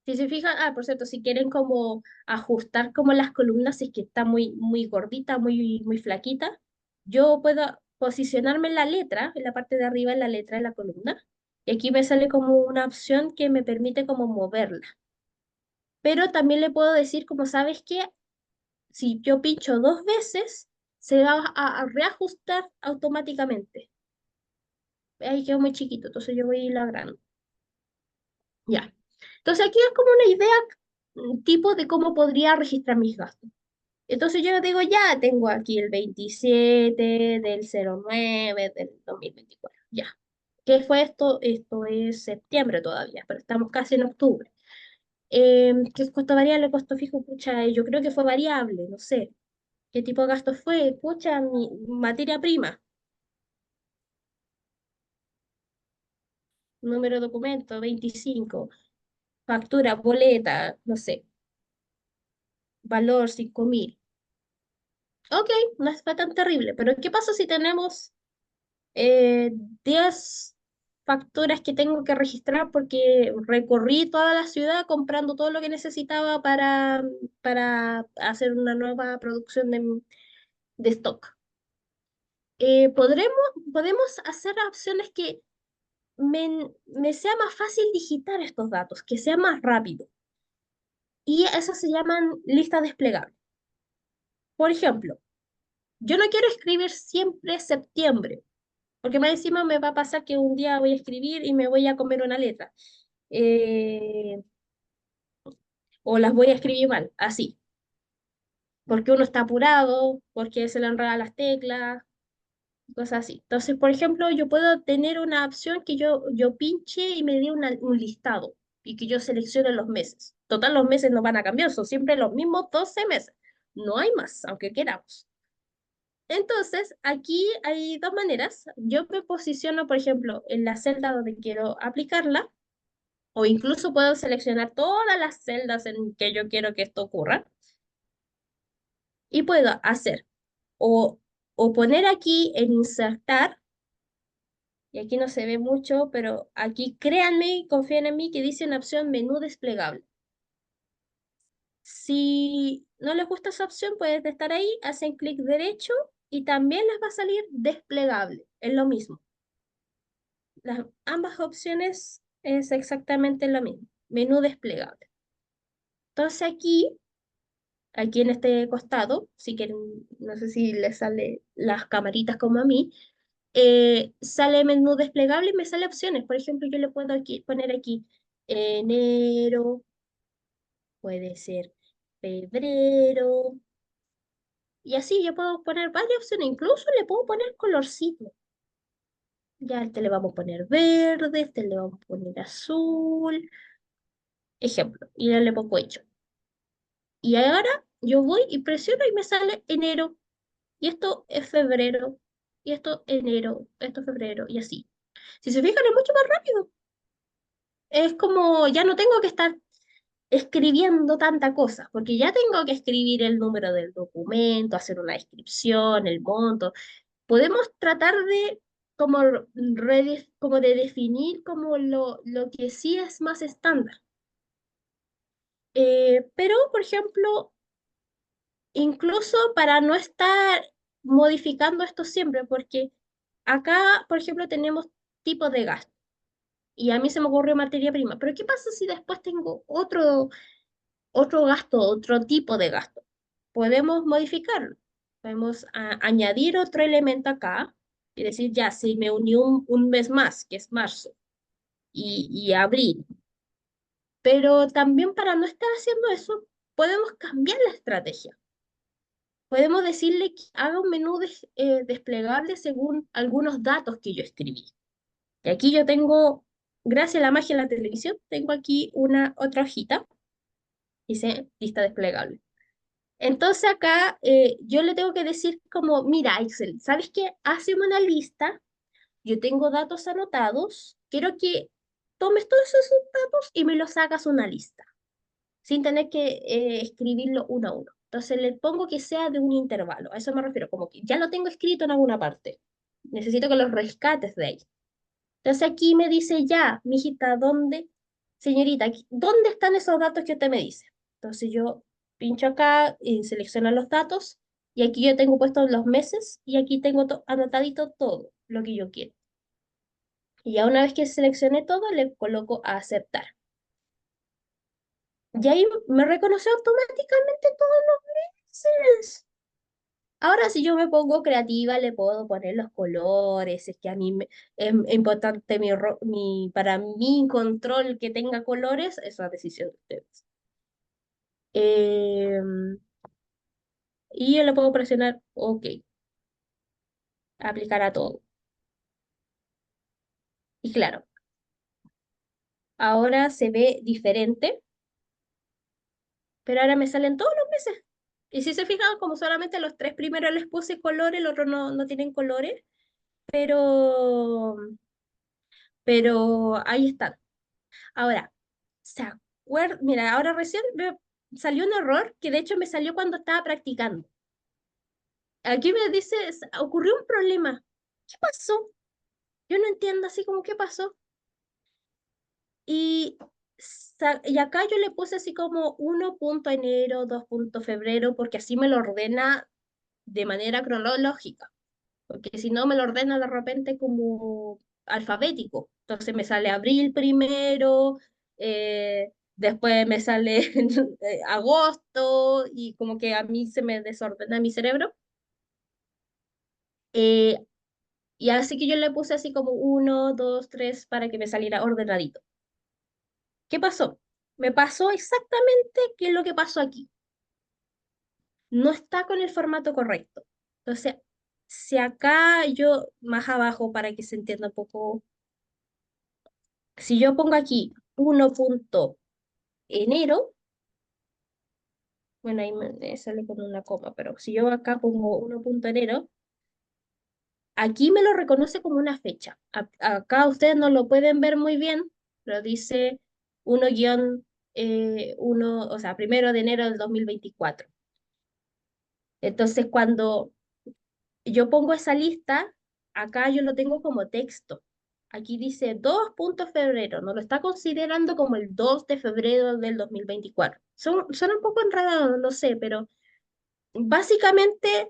Si se fijan, por cierto, si quieren como ajustar como las columnas, si es que está muy, muy gordita, muy, muy flaquita, yo puedo posicionarme en la letra, en la parte de arriba en la letra de la columna, y aquí me sale como una opción que me permite como moverla. Pero también le puedo decir, como sabes que si yo pincho 2 veces, se va a reajustar automáticamente. Ahí quedó muy chiquito, entonces yo voy a ir logrando. Ya. Entonces aquí es como una idea tipo de cómo podría registrar mis gastos. Entonces yo digo, ya tengo aquí el 27 del 09 del 2024. Ya. ¿Qué fue esto? Esto es septiembre todavía, pero estamos casi en octubre. ¿Qué costo variable, costo fijo? Pucha, yo creo que fue variable, no sé. ¿Qué tipo de gasto fue? Pucha, mi materia prima, número de documento, 25. Factura, boleta, no sé, valor 5.000. Ok, no fue tan terrible, pero ¿qué pasa si tenemos eh, 10 facturas que tengo que registrar porque recorrí toda la ciudad comprando todo lo que necesitaba para hacer una nueva producción de stock? Podemos hacer opciones que me sea más fácil digitar estos datos, que sea más rápido. Y esas se llaman listas desplegables. Por ejemplo, yo no quiero escribir siempre septiembre, porque más encima me va a pasar que un día voy a escribir y me voy a comer una letra. Eh, o las voy a escribir mal, así, porque uno está apurado, porque se le enredan las teclas, cosas así. Entonces, por ejemplo, yo puedo tener una opción que yo pinche y me dé un listado y que yo seleccione los meses. Total, los meses no van a cambiar, son siempre los mismos 12 meses. No hay más, aunque queramos. Entonces, aquí hay dos maneras. Yo me posiciono, por ejemplo, en la celda donde quiero aplicarla, o incluso puedo seleccionar todas las celdas en que yo quiero que esto ocurra, y puedo hacer o, o poner aquí en insertar, y aquí no se ve mucho, pero aquí créanme y confíen en mí que dice una opción menú desplegable. Si no les gusta esa opción, pueden estar ahí, hacen clic derecho y también les va a salir desplegable. Es lo mismo. Ambas opciones es exactamente lo mismo. Menú desplegable. Entonces aquí en este costado, si quieren, no sé si les sale las camaritas como a mí, sale menú desplegable y me sale opciones. Por ejemplo, yo le puedo poner aquí enero, puede ser febrero, y así yo puedo poner varias opciones. Incluso le puedo poner colorcito. Ya a este le vamos a poner verde, este le vamos a poner azul, ejemplo, y ya le pongo hecho. Y ahora yo voy y presiono y me sale enero, y esto es febrero, y esto enero, esto es febrero, y así. Si se fijan, es mucho más rápido. Es como ya no tengo que estar escribiendo tanta cosa, porque ya tengo que escribir el número del documento, hacer una descripción, el monto. Podemos tratar de como de definir como lo que sí es más estándar. Pero, por ejemplo, incluso para no estar modificando esto siempre, porque acá, por ejemplo, tenemos tipos de gasto. Y a mí se me ocurrió materia prima. Pero ¿qué pasa si después tengo otro gasto, otro tipo de gasto? Podemos modificarlo. Podemos añadir otro elemento acá y decir, ya, si me unió un mes más, que es marzo, y abril. Pero también para no estar haciendo eso, podemos cambiar la estrategia. Podemos decirle que haga un menú desplegable según algunos datos que yo escribí. Y aquí yo tengo, gracias a la magia de la televisión, tengo aquí una otra hojita, dice lista desplegable. Entonces acá yo le tengo que decir como, mira, Excel, ¿sabes qué? Hazme una lista, yo tengo datos anotados, quiero que tomes todos esos datos y me los hagas una lista, sin tener que escribirlo uno a uno. Entonces le pongo que sea de un intervalo, a eso me refiero, como que ya lo tengo escrito en alguna parte. Necesito que los rescates de ahí. Entonces aquí me dice ya, mijita, ¿dónde? Señorita, ¿dónde están esos datos que usted me dice? Entonces yo pincho acá y selecciono los datos y aquí yo tengo puestos los meses y aquí tengo anotadito todo lo que yo quiero. Y ya una vez que seleccioné todo, le coloco a aceptar. Y ahí me reconoció automáticamente todos los meses. Ahora, si yo me pongo creativa, le puedo poner los colores, es que a mí es importante para mi control que tenga colores, esa decisión de ustedes. Em, y yo le puedo presionar OK, aplicar a todo. Y claro, ahora se ve diferente, pero ahora me salen todos los meses. Y si se fijan, como solamente los tres primeros les puse colores, el otro no tienen colores, pero, pero ahí están. Ahora, mira, ahora recién me salió un error que de hecho me salió cuando estaba practicando. Aquí me dice, ocurrió un problema. ¿Qué pasó? Yo no entiendo así como qué pasó. Y, y acá yo le puse así como 1.enero, 2.febrero, porque así me lo ordena de manera cronológica. Porque si no me lo ordena de repente como alfabético. Entonces me sale abril primero, después me sale agosto y como que a mí se me desordena mi cerebro. Eh, y así que yo le puse así como uno, dos, tres para que me saliera ordenadito. ¿Qué pasó? Me pasó exactamente qué es lo que pasó aquí. No está con el formato correcto. Entonces, si acá yo, más abajo para que se entienda un poco, si yo pongo aquí 1.enero, bueno, ahí me sale con una coma, pero si yo acá pongo 1.enero, aquí me lo reconoce como una fecha. Acá ustedes no lo pueden ver muy bien, pero dice 1-1, o sea, 1 de enero del 2024. Entonces, cuando yo pongo esa lista, acá yo lo tengo como texto. Aquí dice 2 febrero, no lo está considerando como el 2 de febrero del 2024. Son un poco enredados, lo sé, pero básicamente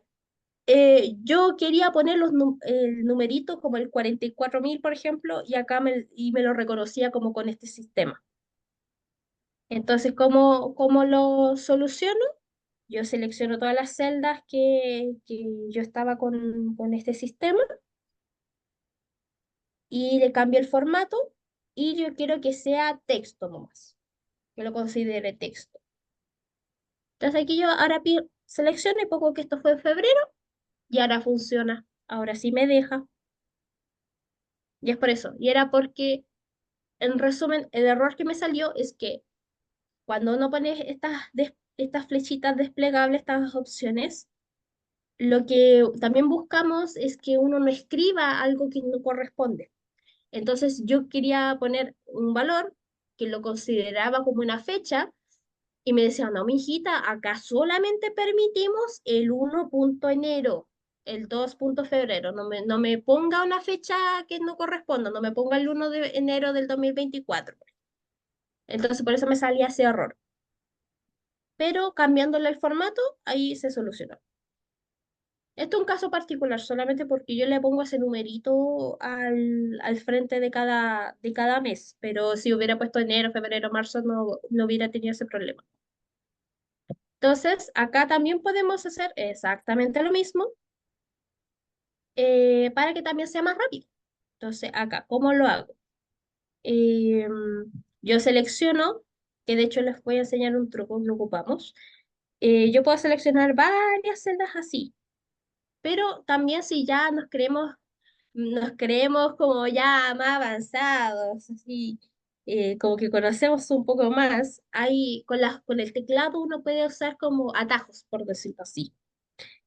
yo quería poner el numerito como el 44.000, por ejemplo, y acá me lo reconocía como con este sistema. Entonces, ¿cómo lo soluciono? Yo selecciono todas las celdas que yo estaba con este sistema y le cambio el formato y yo quiero que sea texto nomás, que lo considere texto. Entonces aquí yo ahora selecciono y pongo que esto fue en febrero y ahora funciona. Ahora sí me deja. Y es por eso. Y era porque, en resumen, el error que me salió es que cuando uno pone estas flechitas desplegables, estas opciones, lo que también buscamos es que uno no escriba algo que no corresponde. Entonces yo quería poner un valor que lo consideraba como una fecha y me decía, no, mijita, acá solamente permitimos el 1.enero, el 2.febrero, no me ponga una fecha que no corresponda, no me ponga el 1 de enero del 2024. Entonces por eso me salía ese error. Pero cambiándole el formato, ahí se solucionó. Esto es un caso particular, solamente porque yo le pongo ese numerito al frente de cada mes, pero si hubiera puesto enero, febrero, marzo, no hubiera tenido ese problema. Entonces, acá también podemos hacer exactamente lo mismo para que también sea más rápido. Entonces, acá, ¿cómo lo hago? Eh, yo selecciono, que de hecho les voy a enseñar un truco que ocupamos. Yo puedo seleccionar varias celdas así, pero también si ya nos creemos como ya más avanzados, así, como que conocemos un poco más, ahí con el teclado uno puede usar como atajos, por decirlo así.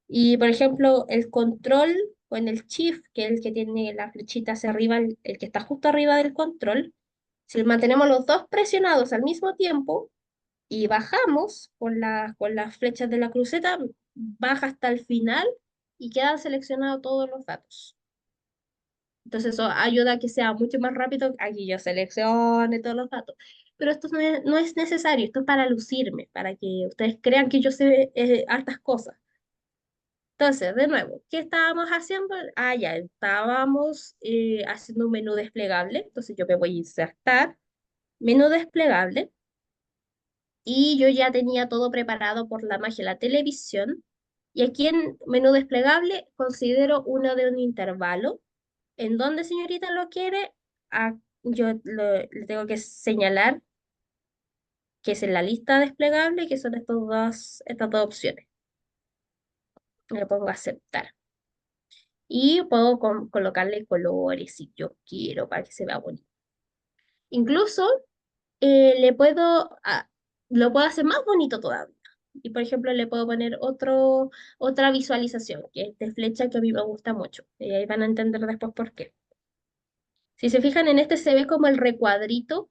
Y por ejemplo, el control o en el shift, que es el que tiene la flechita hacia arriba, el que está justo arriba del control, si mantenemos los dos presionados al mismo tiempo y bajamos con las flechas de la cruceta, baja hasta el final y quedan seleccionados todos los datos. Entonces eso ayuda a que sea mucho más rápido. Aquí yo seleccione todos los datos. Pero esto no es necesario, esto es para lucirme, para que ustedes crean que yo sé hartas cosas. Entonces, de nuevo, ¿qué estábamos haciendo? Ah, ya, estábamos haciendo un menú desplegable. Entonces yo me voy a insertar, menú desplegable, y yo ya tenía todo preparado por la magia de la televisión. Y aquí en menú desplegable considero uno de un intervalo. ¿En dónde, señorita, lo quiere? Ah, yo le tengo que señalar que es en la lista desplegable, que son estas dos opciones. Le pongo aceptar. Y puedo colocarle colores si yo quiero para que se vea bonito. Incluso le lo puedo hacer más bonito todavía. Y por ejemplo, le puedo poner otra visualización, que es de flecha que a mí me gusta mucho. Y ahí van a entender después por qué. Si se fijan en este se ve como el recuadrito,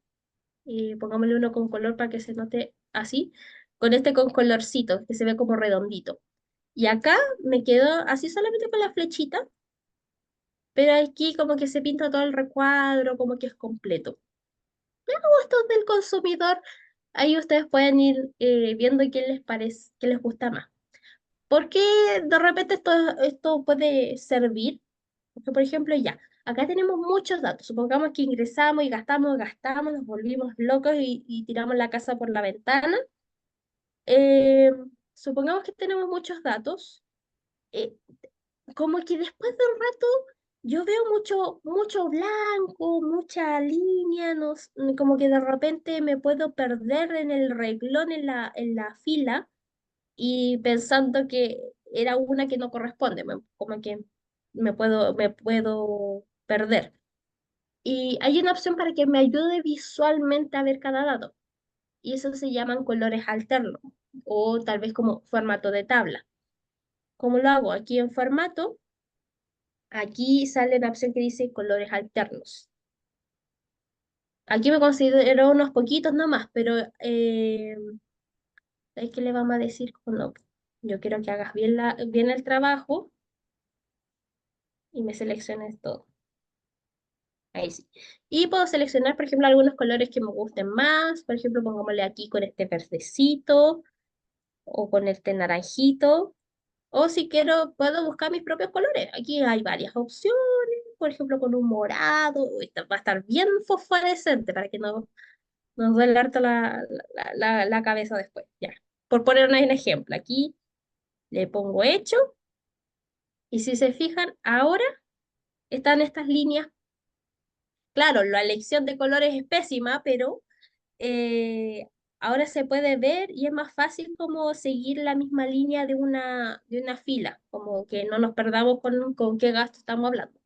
y pongámosle uno con color para que se note así, con este con colorcito, que se ve como redondito. Y acá me quedo así solamente con la flechita, pero aquí como que se pinta todo el recuadro, como que es completo. Gustos del consumidor, ahí ustedes pueden ir viendo qué les parece, qué les gusta más. Porque de repente esto puede servir, porque por ejemplo ya, acá tenemos muchos datos. Supongamos que ingresamos y gastamos, nos volvimos locos y tiramos la casa por la ventana. Eh, supongamos que tenemos muchos datos. eh, como que después de un rato yo veo mucho blanco, mucha línea, no, como que de repente me puedo perder en el renglón en la fila y pensando que era una que no corresponde, como que me puedo perder. Y hay una opción para que me ayude visualmente a ver cada dato, y eso se llaman colores alternos, o tal vez como formato de tabla. ¿Cómo lo hago? Aquí en formato, aquí sale la opción que dice colores alternos. Aquí me considero unos poquitos nomás, pero ¿sabes qué le vamos a decir? No, yo quiero que hagas bien, bien el trabajo y me selecciones todo. Ahí sí. Y puedo seleccionar, por ejemplo, algunos colores que me gusten más. Por ejemplo, pongámosle aquí con este verdecito o con este naranjito. O si quiero, puedo buscar mis propios colores. Aquí hay varias opciones. Por ejemplo, con un morado. Esta va a estar bien fosforescente para que no nos duele harto la cabeza después. Ya. Por poner un ejemplo, aquí le pongo hecho. Y si se fijan, ahora están estas líneas. Claro, la elección de colores es pésima, pero eh, ahora se puede ver y es más fácil como seguir la misma línea de una fila, como que no nos perdamos con qué gasto estamos hablando.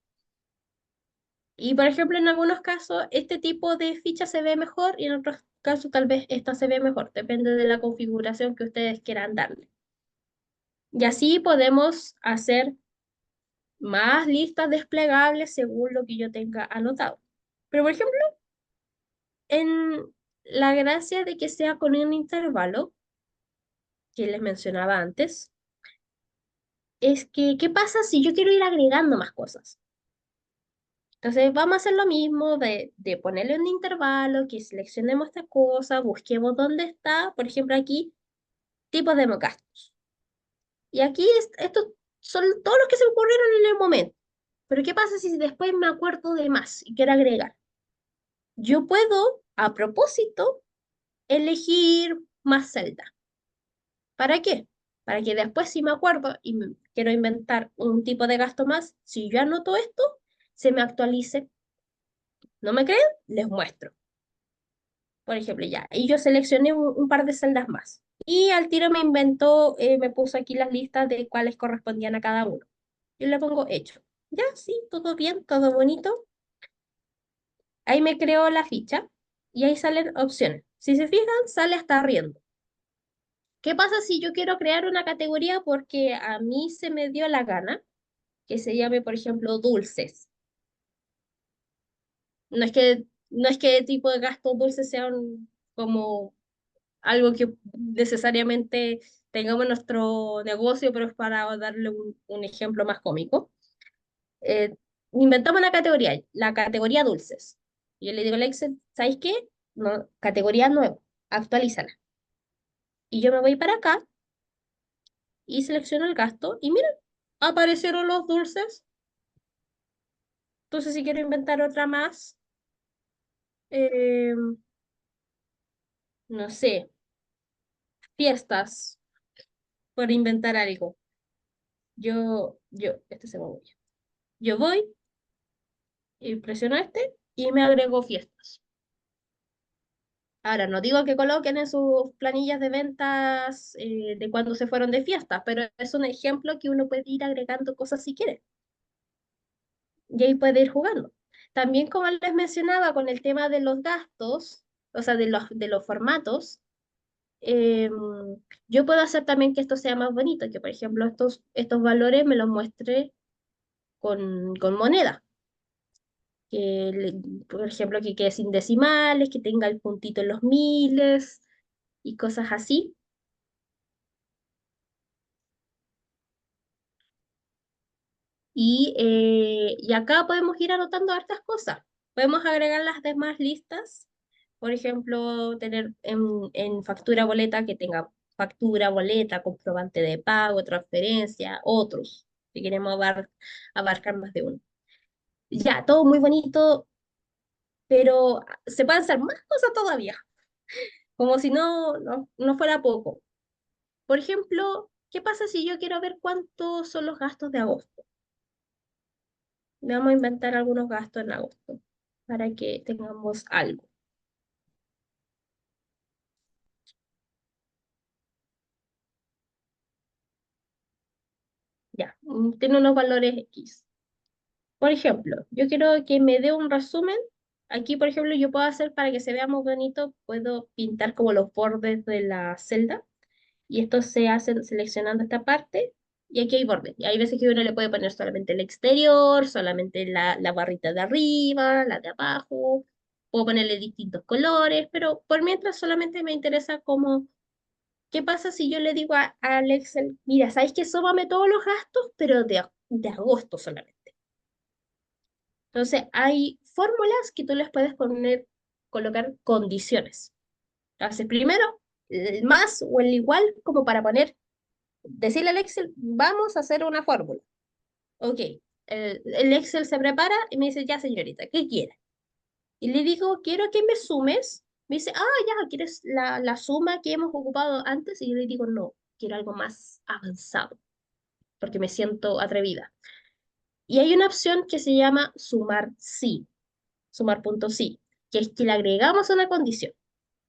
Y por ejemplo, en algunos casos, este tipo de ficha se ve mejor y en otros casos tal vez esta se ve mejor, depende de la configuración que ustedes quieran darle. Y así podemos hacer más listas desplegables según lo que yo tenga anotado. Pero por ejemplo, en la gracia de que sea con un intervalo, que les mencionaba antes, es que, ¿qué pasa si yo quiero ir agregando más cosas? Entonces, vamos a hacer lo mismo de ponerle un intervalo, que seleccionemos esta cosa, busquemos dónde está, por ejemplo, aquí, tipos de gastos. Y aquí, estos son todos los que se me ocurrieron en el momento. Pero, ¿qué pasa si después me acuerdo de más y quiero agregar? Yo puedo, a propósito, elegir más celda. ¿Para qué? Para que después si me acuerdo y quiero inventar un tipo de gasto más, si yo anoto esto, se me actualice. ¿No me creen? Les muestro. Por ejemplo, ya, y yo seleccioné un par de celdas más. Y al tiro me inventó, me puso aquí las listas de cuáles correspondían a cada uno. Yo le pongo hecho. Ya, sí, todo bien, todo bonito. Ahí me creó la ficha y ahí salen opciones. Si se fijan, sale hasta riendo. ¿Qué pasa si yo quiero crear una categoría porque a mí se me dio la gana? Que se llame, por ejemplo, dulces. No es que tipo de gastos dulces sean como algo que necesariamente tengamos en nuestro negocio, pero es para darle un ejemplo más cómico. Eh, inventamos una categoría, la categoría dulces. Y yo le digo al Excel, ¿sabes qué? No, categoría nueva, actualízala. Y yo me voy para acá y selecciono el gasto y miren, aparecieron los dulces. Entonces, si quiero inventar otra más, eh, no sé, fiestas, por inventar algo. Este se me voy. Yo voy y presiono este y me agrego fiestas. Ahora, no digo que coloquen en sus planillas de ventas de cuando se fueron de fiesta, pero es un ejemplo que uno puede ir agregando cosas si quiere y ahí puede ir jugando. También, como les mencionaba, con el tema de los gastos, o sea, de los formatos, eh, yo puedo hacer también que esto sea más bonito, que por ejemplo estos valores me los muestre con moneda. Por ejemplo, que quede sin decimales, que tenga el puntito en los miles y cosas así. Y acá podemos ir anotando hartas cosas. Podemos agregar las demás listas. Por ejemplo, tener en factura boleta que tenga factura, boleta, comprobante de pago, transferencia, otros, si queremos abarcar más de uno. Ya, todo muy bonito, pero se pueden hacer más cosas todavía, como si no fuera poco. Por ejemplo, ¿qué pasa si yo quiero ver cuántos son los gastos de agosto? Vamos a inventar algunos gastos en agosto para que tengamos algo. Ya, tiene unos valores X. Por ejemplo, yo quiero que me dé un resumen. Aquí, por ejemplo, yo puedo hacer para que se vea muy bonito, puedo pintar como los bordes de la celda y esto se hace seleccionando esta parte y aquí hay bordes. Y hay veces que uno le puede poner solamente el exterior, solamente la barrita de arriba, la de abajo, puedo ponerle distintos colores, pero por mientras solamente me interesa como, ¿qué pasa si yo le digo al Excel, mira, ¿sabes qué? Súmame todos los gastos, pero de agosto solamente? Entonces, hay fórmulas que tú les puedes poner, colocar condiciones. Entonces, primero, el más o el igual, como para poner, decirle al Excel, vamos a hacer una fórmula. Ok, el Excel se prepara y me dice, ya señorita, ¿qué quiere? Y le digo, quiero que me sumes. Me dice, ah, ya, ¿quieres la suma que hemos ocupado antes? Y yo le digo, no, quiero algo más avanzado, porque me siento atrevida. Y hay una opción que se llama sumar sí, sumar punto sí, que es que le agregamos una condición.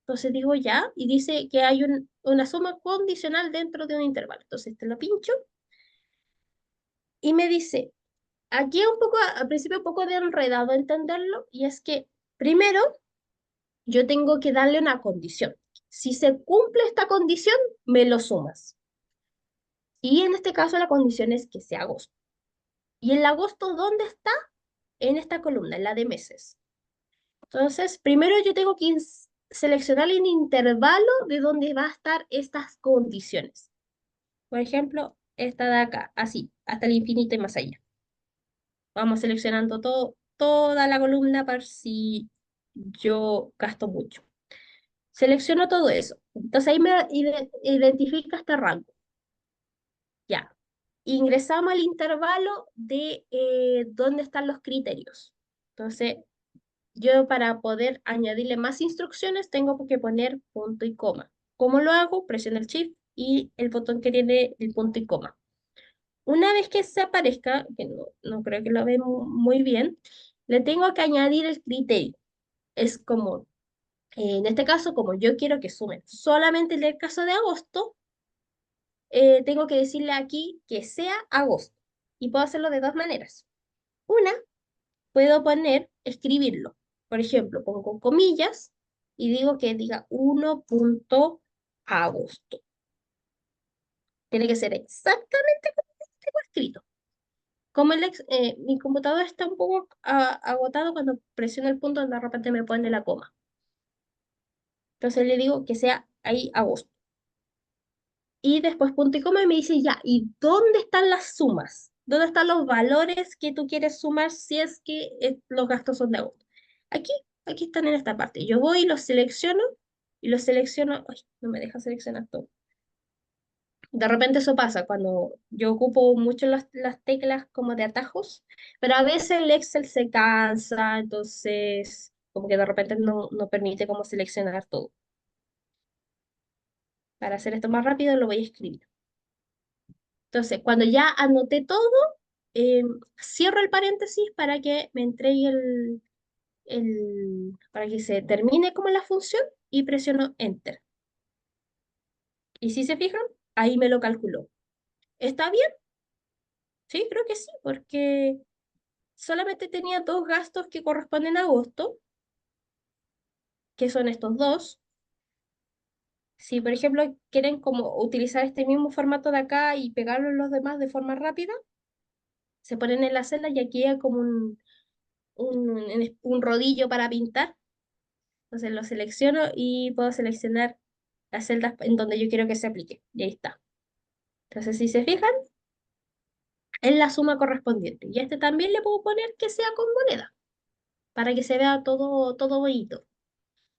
Entonces digo ya, y dice que hay una suma condicional dentro de un intervalo. Entonces te lo pincho y me dice, aquí es un poco, al principio un poco de enredado entenderlo, y es que primero yo tengo que darle una condición. Si se cumple esta condición, me lo sumas. Y en este caso la condición es que sea agosto. ¿Y el agosto dónde está? En esta columna, en la de meses. Entonces, primero yo tengo que seleccionar el intervalo de donde va a estar estas condiciones. Por ejemplo, esta de acá, así, hasta el infinito y más allá. Vamos seleccionando toda la columna para si yo gasto mucho. Selecciono todo eso. Entonces ahí me identifica este rango. Ya. Ingresamos al intervalo de dónde están los criterios. Entonces, yo para poder añadirle más instrucciones tengo que poner punto y coma. ¿Cómo lo hago? Presiono el Shift y el botón que tiene el punto y coma. Una vez que se aparezca, que no creo que lo ve muy bien, le tengo que añadir el criterio. Es como, en este caso, como yo quiero que sumen solamente en el caso de agosto, tengo que decirle aquí que sea agosto. Y puedo hacerlo de dos maneras. Una, puedo poner, escribirlo. Por ejemplo, pongo comillas y digo que diga 1.agosto. Tiene que ser exactamente como tengo escrito. Como mi computador está un poco agotado cuando presiono el punto, de repente me pone la coma. Entonces le digo que sea ahí agosto. Y después punto y coma y me dice ya, ¿y dónde están las sumas? ¿Dónde están los valores que tú quieres sumar si es que los gastos son de agosto? Aquí, aquí están en esta parte. Yo voy y los selecciono. Ay, no me deja seleccionar todo. De repente eso pasa cuando yo ocupo mucho las teclas como de atajos, pero a veces el Excel se cansa, entonces como que de repente no permite como seleccionar todo. Para hacer esto más rápido lo voy a escribir. Entonces, cuando ya anoté todo, cierro el paréntesis para que me entregue para que se termine como la función y presiono Enter. Y si se fijan, ahí me lo calculó. ¿Está bien? Sí, creo que sí, porque solamente tenía dos gastos que corresponden a agosto, que son estos dos. Si, por ejemplo, quieren como utilizar este mismo formato de acá y pegarlo en los demás de forma rápida, se ponen en la celda y aquí hay como un rodillo para pintar. Entonces lo selecciono y puedo seleccionar las celdas en donde yo quiero que se aplique. Y ahí está. Entonces, si se fijan, es la suma correspondiente. Y a este también le puedo poner que sea con moneda, para que se vea todo bonito.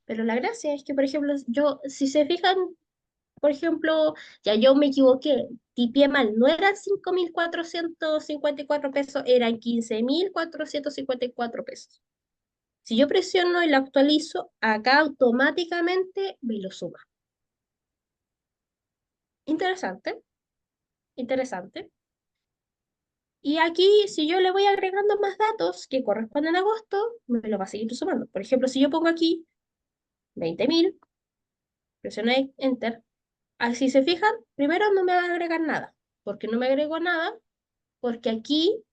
Pero la gracia es que, por ejemplo, yo, si se fijan, por ejemplo, ya yo me equivoqué, tipié mal, no eran 5.454 pesos, eran 15.454 pesos. Si yo presiono y lo actualizo, acá automáticamente me lo suma. Interesante, interesante. Y aquí, si yo le voy agregando más datos que corresponden a agosto, me lo va a seguir sumando. Por ejemplo, si yo pongo aquí 20.000, presiono Enter, así se fijan, primero no me va a agregar nada. ¿Por qué no me agregó nada? Porque aquí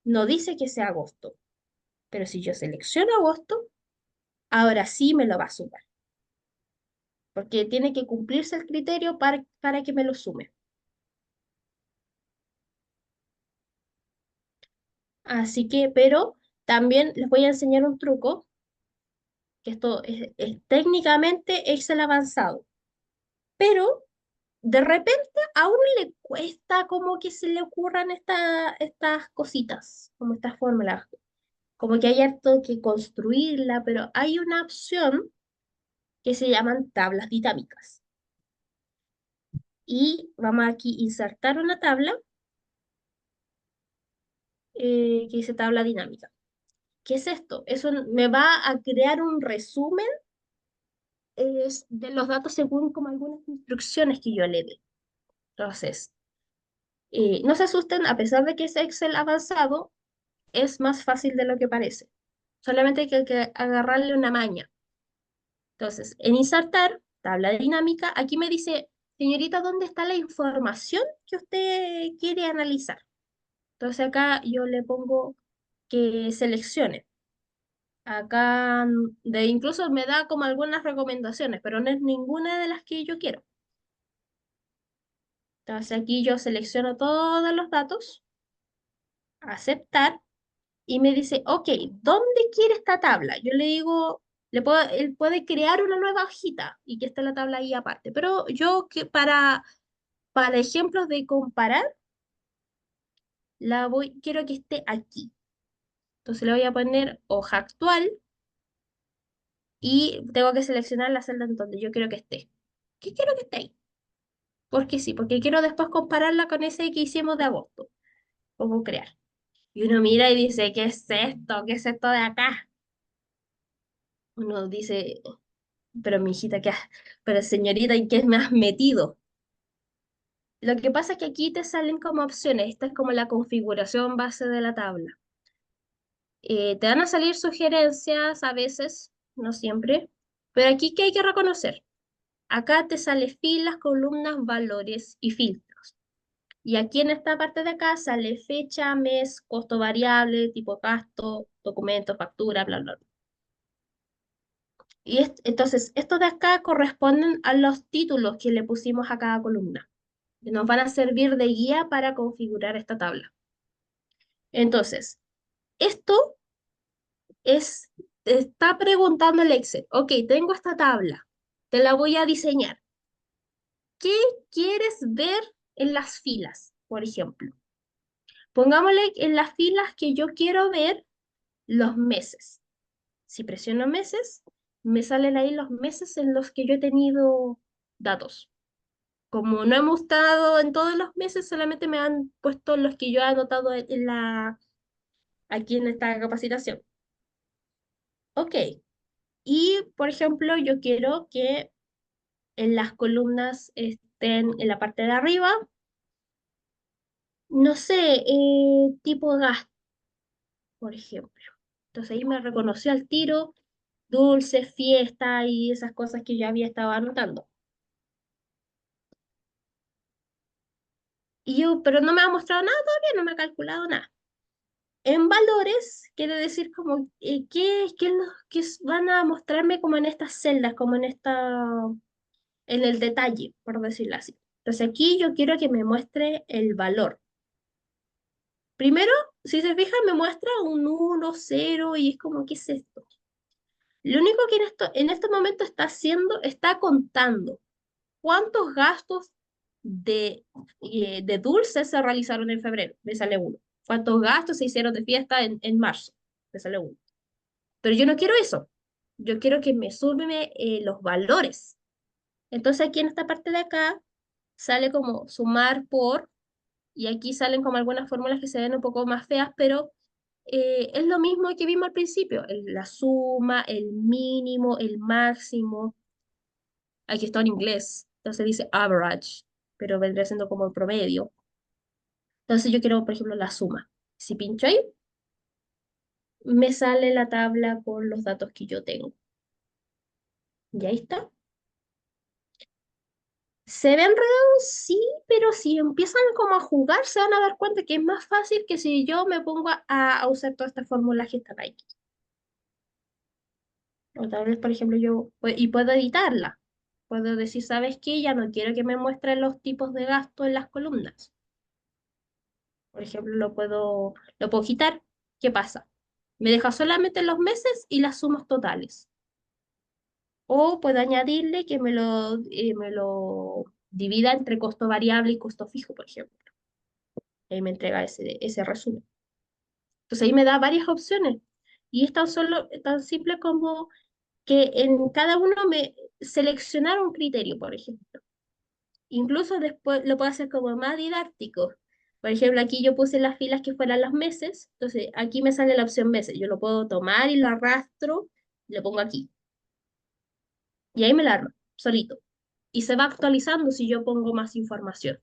no dice que sea agosto. Pero si yo selecciono agosto, ahora sí me lo va a sumar. Porque tiene que cumplirse el criterio para que me lo sume. Así que, pero también les voy a enseñar un truco, que esto es técnicamente Excel avanzado, pero de repente a uno le cuesta como que se le ocurran estas cositas, como estas fórmulas, como que hay harto que construirla, pero hay una opción que se llaman tablas dinámicas. Y vamos aquí a insertar una tabla que dice tabla dinámica. ¿Qué es esto? Eso me va a crear un resumen de los datos según como algunas instrucciones que yo le dé. Entonces, no se asusten, a pesar de que es Excel avanzado, es más fácil de lo que parece. Solamente hay que agarrarle una maña. Entonces, en insertar, tabla dinámica, aquí me dice, señorita, ¿dónde está la información que usted quiere analizar? Entonces acá yo le pongo que seleccione. Acá incluso me da como algunas recomendaciones, pero no es ninguna de las que yo quiero. Entonces aquí yo selecciono todos los datos, aceptar, y me dice, ok, ¿dónde quiere esta tabla? Yo le digo, él puede crear una nueva hojita y que esté la tabla ahí aparte, pero yo que para ejemplos de comparar, quiero que esté aquí. Entonces le voy a poner hoja actual y tengo que seleccionar la celda en donde yo quiero que esté. ¿Qué quiero que esté ahí? Porque sí, porque quiero después compararla con ese que hicimos de agosto. Pongo crear. Y uno mira y dice, ¿qué es esto? ¿Qué es esto de acá? Uno dice, pero mi hijita, pero señorita, ¿en qué me has metido? Lo que pasa es que aquí te salen como opciones. Esta es como la configuración base de la tabla. Te van a salir sugerencias a veces, no siempre, pero aquí ¿qué hay que reconocer? Acá te sale filas, columnas, valores y filtros. Y aquí en esta parte de acá sale fecha, mes, costo variable, tipo gasto, documento, factura, bla, bla, bla. Y entonces, estos de acá corresponden a los títulos que le pusimos a cada columna. Que nos van a servir de guía para configurar esta tabla. Entonces, esto te está preguntando el Excel. Ok, tengo esta tabla, te la voy a diseñar. ¿Qué quieres ver en las filas, por ejemplo? Pongámosle en las filas que yo quiero ver los meses. Si presiono meses, me salen ahí los meses en los que yo he tenido datos. Como no hemos estado en todos los meses, solamente me han puesto los que yo he anotado aquí en esta capacitación. Ok. Y, por ejemplo, yo quiero que en las columnas estén en la parte de arriba, no sé, tipo gas, por ejemplo. Entonces ahí me reconoció al tiro dulce, fiesta y esas cosas que yo había estado anotando. Pero no me ha mostrado nada todavía, no me ha calculado nada. En valores, quiere decir como, qué van a mostrarme como en estas celdas, como en el detalle, por decirlo así. Entonces aquí yo quiero que me muestre el valor. Primero, si se fijan, me muestra un 1, 0 y es como, ¿qué es esto? Lo único que en este momento está haciendo, está contando cuántos gastos de dulces se realizaron en febrero, me sale uno. Cuántos gastos se hicieron de fiesta en marzo, me sale uno. Pero yo no quiero eso. Yo quiero que me sume los valores. Entonces aquí en esta parte de acá sale como sumar por, y aquí salen como algunas fórmulas que se ven un poco más feas, pero es lo mismo que vimos al principio, la suma, el mínimo, el máximo. Aquí está en inglés, entonces dice average, pero vendría siendo como el promedio. Entonces yo quiero, por ejemplo, la suma. Si pincho ahí, me sale la tabla con los datos que yo tengo. Y ahí está. ¿Se ve enredado? Sí, pero si empiezan como a jugar, se van a dar cuenta que es más fácil que si yo me pongo a usar todas estas fórmulas que están ahí. O tal vez, por ejemplo, y puedo editarla. Puedo decir, ¿sabes qué? Ya no quiero que me muestren los tipos de gasto en las columnas. Por ejemplo, lo puedo quitar. ¿Qué pasa? Me deja solamente los meses y las sumas totales. O puedo añadirle que me lo divida entre costo variable y costo fijo, por ejemplo. Ahí me entrega ese resumen. Entonces ahí me da varias opciones. Y es tan simple como que en cada uno me seleccionar un criterio, por ejemplo. Incluso después lo puedo hacer como más didáctico. Por ejemplo, aquí yo puse las filas que fueran los meses, entonces aquí me sale la opción meses. Yo lo puedo tomar y lo arrastro, lo pongo aquí. Y ahí me la armo, solito. Y se va actualizando si yo pongo más información.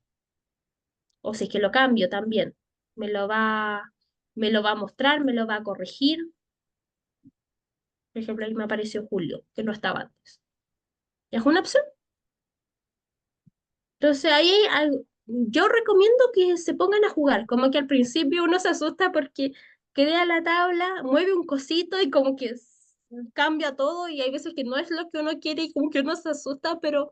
O si es que lo cambio también. Me lo va, me lo va a mostrar, me lo va a corregir. Por ejemplo, ahí me apareció Julio, que no estaba antes. Es una opción. Entonces ahí yo recomiendo que se pongan a jugar, como que al principio uno se asusta porque crea la tabla, mueve un cosito y como que cambia todo y hay veces que no es lo que uno quiere y como que uno se asusta, pero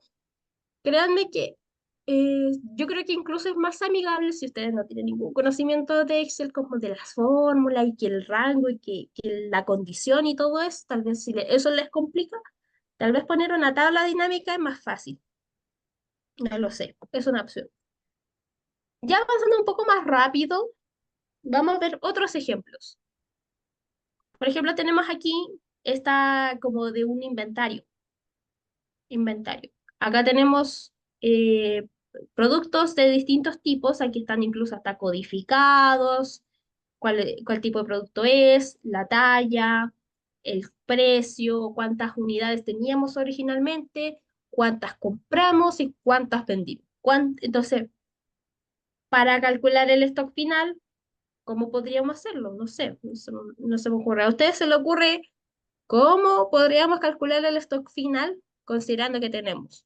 créanme que yo creo que incluso es más amigable si ustedes no tienen ningún conocimiento de Excel como de las fórmulas y que el rango y que la condición y todo eso, tal vez si eso les complica, tal vez poner una tabla dinámica es más fácil, no lo sé, es una opción. Ya avanzando un poco más rápido, vamos a ver otros ejemplos. Por ejemplo, tenemos aquí esta como de un inventario. Acá tenemos eh, productos de distintos tipos, aquí están incluso hasta codificados, cuál tipo de producto es, la talla, el precio, cuántas unidades teníamos originalmente, cuántas compramos y cuántas vendimos. Entonces, para calcular el stock final, ¿cómo podríamos hacerlo? No sé, no se me ocurre. ¿A ustedes se le ocurre cómo podríamos calcular el stock final considerando que tenemos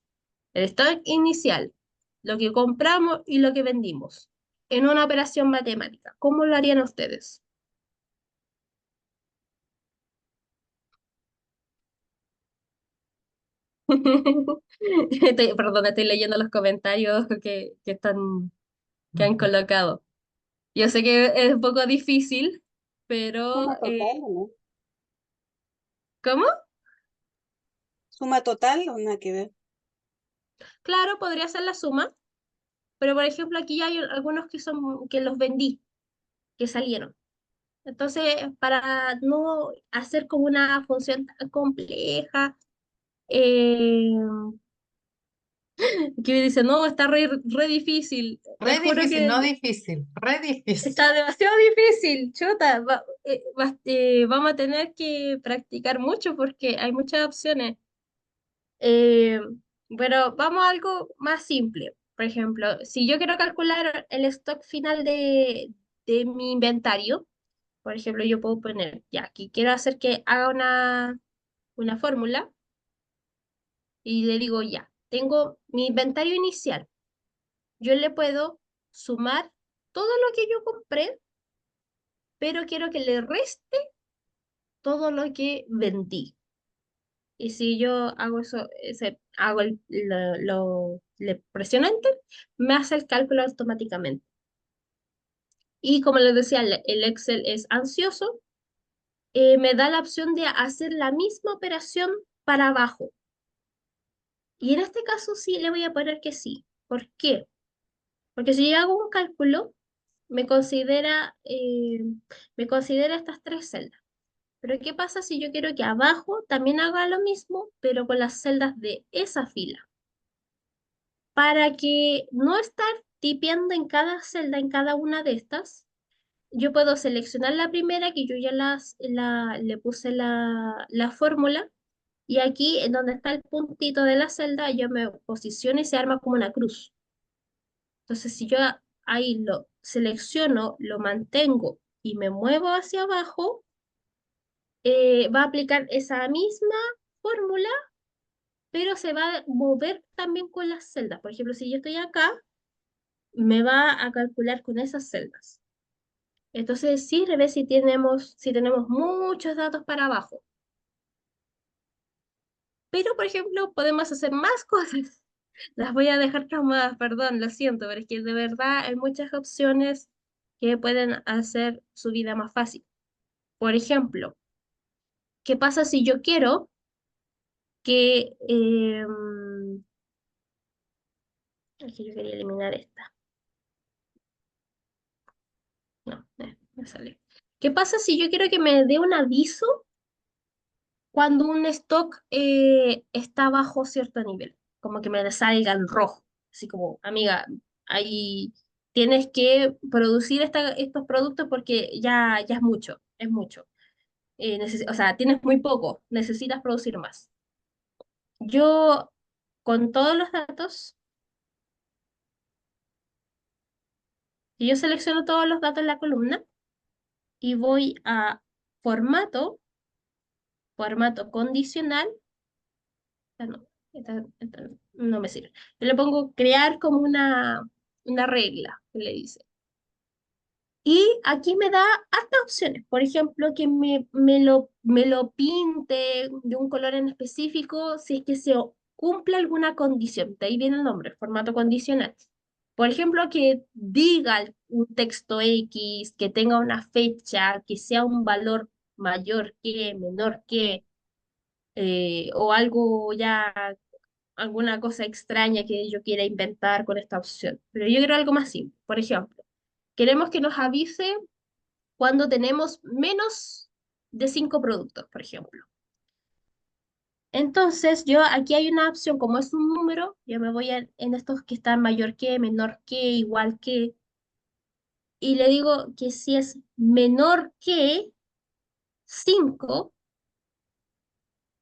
el stock inicial, lo que compramos y lo que vendimos en una operación matemática? ¿Cómo lo harían ustedes? Perdón, estoy leyendo los comentarios que han colocado. Yo sé que es un poco difícil, pero Suma total, ¿o no? ¿cómo? Suma total o nada que ver. Claro, podría ser la suma, pero por ejemplo aquí hay algunos que los vendí, que salieron. Entonces, para no hacer como una función tan compleja, eh, que me dice, no, está re difícil. Re Les juro difícil, no que difícil, re difícil. está demasiado difícil, chuta. Vamos a tener que practicar mucho porque hay muchas opciones. Eh, pero vamos a algo más simple. Por ejemplo, si yo quiero calcular el stock final de mi inventario, por ejemplo, yo puedo poner, ya, aquí quiero hacer que haga una fórmula y le digo, ya, tengo mi inventario inicial. Yo le puedo sumar todo lo que yo compré, pero quiero que le reste todo lo que vendí. Y si yo hago eso, hago le presiono Enter, me hace el cálculo automáticamente. Y como les decía, el Excel es ansioso, me da la opción de hacer la misma operación para abajo. Y en este caso sí le voy a poner que sí. ¿Por qué? Porque si yo hago un cálculo, me considera, eh, me considera estas tres celdas. Pero ¿qué pasa si yo quiero que abajo también haga lo mismo, pero con las celdas de esa fila? Para que no estar tipeando en cada celda, en cada una de estas, yo puedo seleccionar la primera, que yo ya le puse la fórmula, y aquí en donde está el puntito de la celda, yo me posiciono y se arma como una cruz. Entonces, si yo ahí lo selecciono, lo mantengo y me muevo hacia abajo, va a aplicar esa misma fórmula, pero se va a mover también con las celdas. Por ejemplo, si yo estoy acá, me va a calcular con esas celdas. Entonces sirve si tenemos muchos datos para abajo. Pero, por ejemplo, podemos hacer más cosas. Las voy a dejar traumadas, perdón, lo siento, pero es que de verdad hay muchas opciones que pueden hacer su vida más fácil. Por ejemplo, ¿qué pasa si yo quiero que... aquí yo quería eliminar esta. No, me sale. ¿Qué pasa si yo quiero que me dé un aviso cuando un stock está bajo cierto nivel? Como que me salga en rojo. Así como, amiga, ahí tienes que producir estos productos porque ya es mucho, es mucho. O sea, tienes muy poco, necesitas producir más. Yo, con todos los datos, y yo selecciono todos los datos en la columna y voy a formato, formato condicional. No, esta no me sirve. Yo le pongo crear como una regla, que le dice. Y aquí me da hasta opciones. Por ejemplo, que me lo pinte de un color en específico si es que cumple alguna condición. De ahí viene el nombre, formato condicional. Por ejemplo, que diga un texto X, que tenga una fecha, que sea un valor mayor que, menor que, o algo ya, alguna cosa extraña que yo quiera inventar con esta opción. Pero yo quiero algo más simple. Por ejemplo, queremos que nos avise cuando tenemos menos de 5 productos, por ejemplo. Entonces, yo aquí hay una opción, como es un número, yo me voy en estos que están mayor que, menor que, igual que, y le digo que si es menor que 5,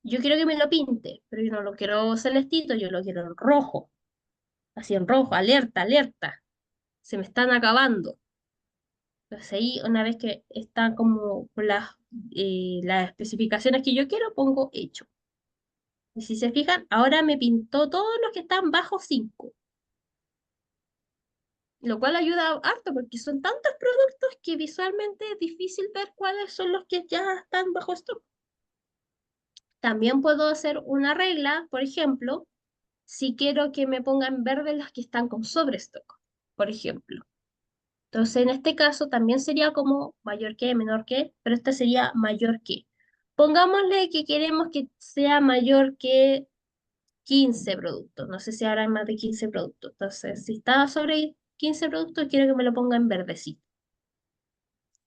yo quiero que me lo pinte, pero yo no lo quiero celestito, yo lo quiero en rojo, así en rojo, alerta, alerta, se me están acabando. Entonces ahí, una vez que están como con las especificaciones que yo quiero, pongo hecho. Y si se fijan, ahora me pintó todos los que están bajo 5, lo cual ayuda harto porque son tantos productos que visualmente es difícil ver cuáles son los que ya están bajo stock. También puedo hacer una regla, por ejemplo, si quiero que me pongan verde los que están con sobrestock, por ejemplo. Entonces, en este caso también sería como mayor que, menor que, pero este sería mayor que. Pongámosle que queremos que sea mayor que 15 productos. No sé si ahora hay más de 15 productos. Entonces, si está sobre 15 productos, quiero que me lo ponga en verdecito.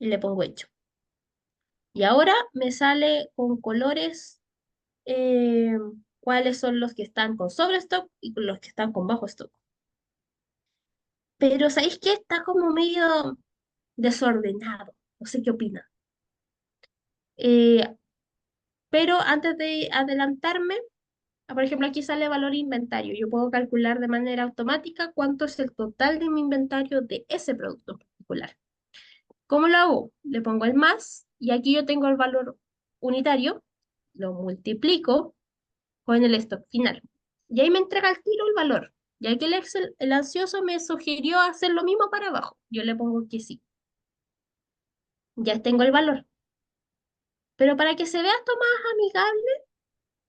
Y le pongo hecho. Y ahora me sale con colores eh, cuáles son los que están con sobrestock y los que están con bajo stock. Pero ¿sabéis qué? Está como medio desordenado. No sé qué opina. Eh, pero antes de adelantarme, por ejemplo, aquí sale valor inventario. Yo puedo calcular de manera automática cuánto es el total de mi inventario de ese producto en particular. ¿Cómo lo hago? Le pongo el más y aquí yo tengo el valor unitario, lo multiplico con el stock final. Y ahí me entrega al tiro el valor. Y aquí el ansioso me sugirió hacer lo mismo para abajo. Yo le pongo que sí. Ya tengo el valor. Pero para que se vea esto más amigable,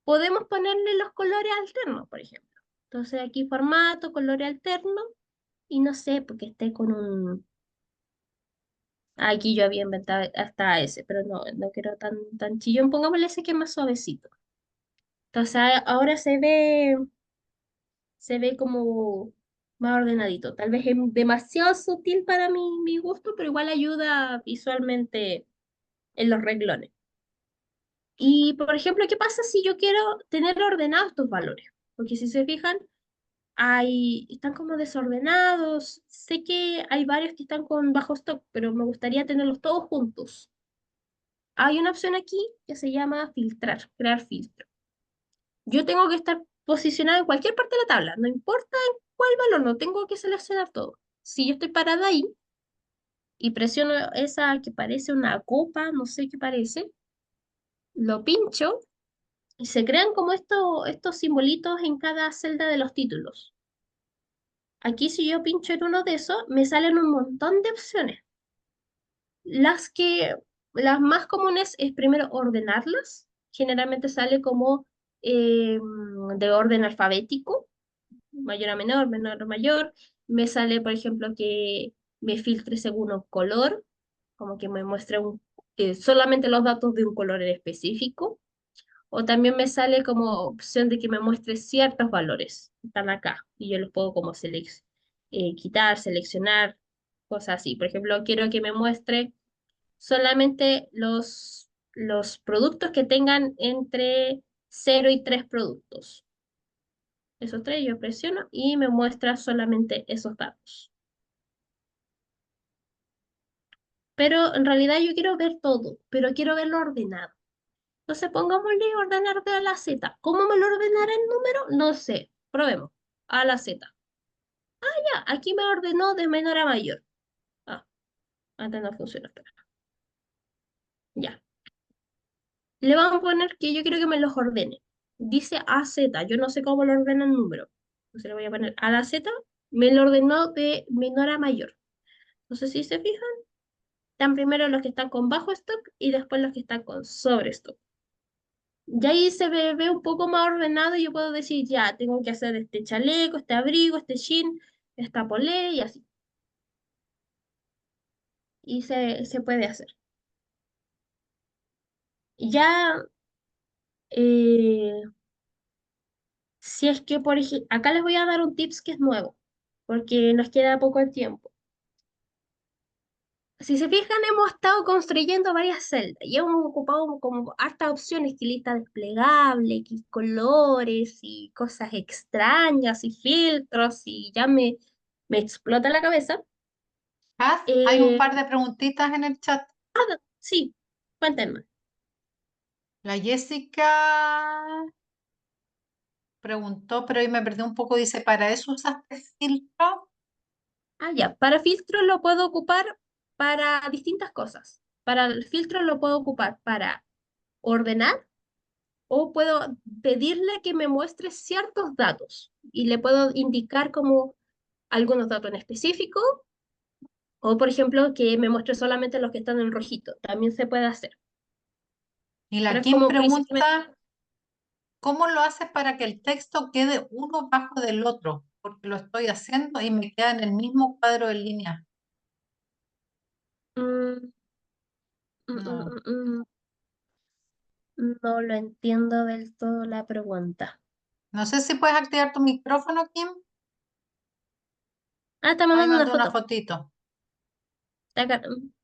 podemos ponerle los colores alternos, por ejemplo. Entonces aquí formato, colores alternos, y no sé, porque esté con un... Aquí yo había inventado hasta ese, pero no quiero tan chillón. Pongámosle ese que es más suavecito. Entonces ahora se ve como más ordenadito. Tal vez es demasiado sutil para mi gusto, pero igual ayuda visualmente en los renglones. Y, por ejemplo, ¿qué pasa si yo quiero tener ordenados estos valores? Porque si se fijan, están como desordenados. Sé que hay varios que están con bajo stock, pero me gustaría tenerlos todos juntos. Hay una opción aquí que se llama filtrar, crear filtro. Yo tengo que estar posicionado en cualquier parte de la tabla, no importa en cuál valor, no tengo que seleccionar todo. si yo estoy parada ahí y presiono esa que parece una copa, no sé qué parece, lo pincho y se crean como estos simbolitos en cada celda de los títulos. Aquí si yo pincho en uno de esos, me salen un montón de opciones. Las que, las más comunes es primero ordenarlas. Generalmente sale como de orden alfabético, mayor a menor, menor a mayor. Me sale, por ejemplo, que me filtre según un color, como que me muestre solamente los datos de un color en específico. O también me sale como opción de que me muestre ciertos valores que están acá y yo los puedo como quitar, seleccionar, cosas así. Por ejemplo, quiero que me muestre solamente los productos que tengan entre 0 y 3 productos. Esos tres yo presiono y me muestra solamente esos datos. Pero en realidad yo quiero ver todo, pero quiero verlo ordenado. Entonces pongámosle ordenar de A a la Z. ¿Cómo me lo ordenará el número? No sé. Probemos. A la Z. Ya, aquí me ordenó de menor a mayor. Ah, antes no funciona. Espera. Ya. Le vamos a poner que yo quiero que me los ordene. Dice A Z. Yo no sé cómo lo ordena el número. Entonces le voy a poner a la Z. Me lo ordenó de menor a mayor. Entonces, si se fijan, están primero los que están con bajo stock y después los que están con sobre stock. Y ahí ve un poco más ordenado y yo puedo decir, ya, tengo que hacer este chaleco, este abrigo, este jean, esta polea y así. Y se puede hacer. Ya, eh, si es que, por ejemplo, acá les voy a dar un tips que es nuevo, porque nos queda poco tiempo. Si se fijan, hemos estado construyendo varias celdas y hemos ocupado como hartas opciones, que lista desplegable, que colores y cosas extrañas y filtros y ya me explota la cabeza. Haz, hay un Eh, par de preguntitas en el chat. sí, cuéntenme. La Jessica preguntó, pero ahí me perdí un poco. Dice, ¿para eso usaste filtro? Ya, para filtro lo puedo ocupar para distintas cosas. Para el filtro lo puedo ocupar para ordenar o puedo pedirle que me muestre ciertos datos y le puedo indicar como algunos datos en específico o, por ejemplo, que me muestre solamente los que están en rojito. También se puede hacer. Y Pero la es Kim como principalmente. pregunta, ¿cómo lo haces para que el texto quede uno bajo del otro? Porque lo estoy haciendo y me queda en el mismo cuadro de línea. mm, mm, No, mm, mm, no lo entiendo del todo la pregunta. no sé si puedes activar tu micrófono, Kim. Está Ahí mandando una mandó una foto. fotito. Está,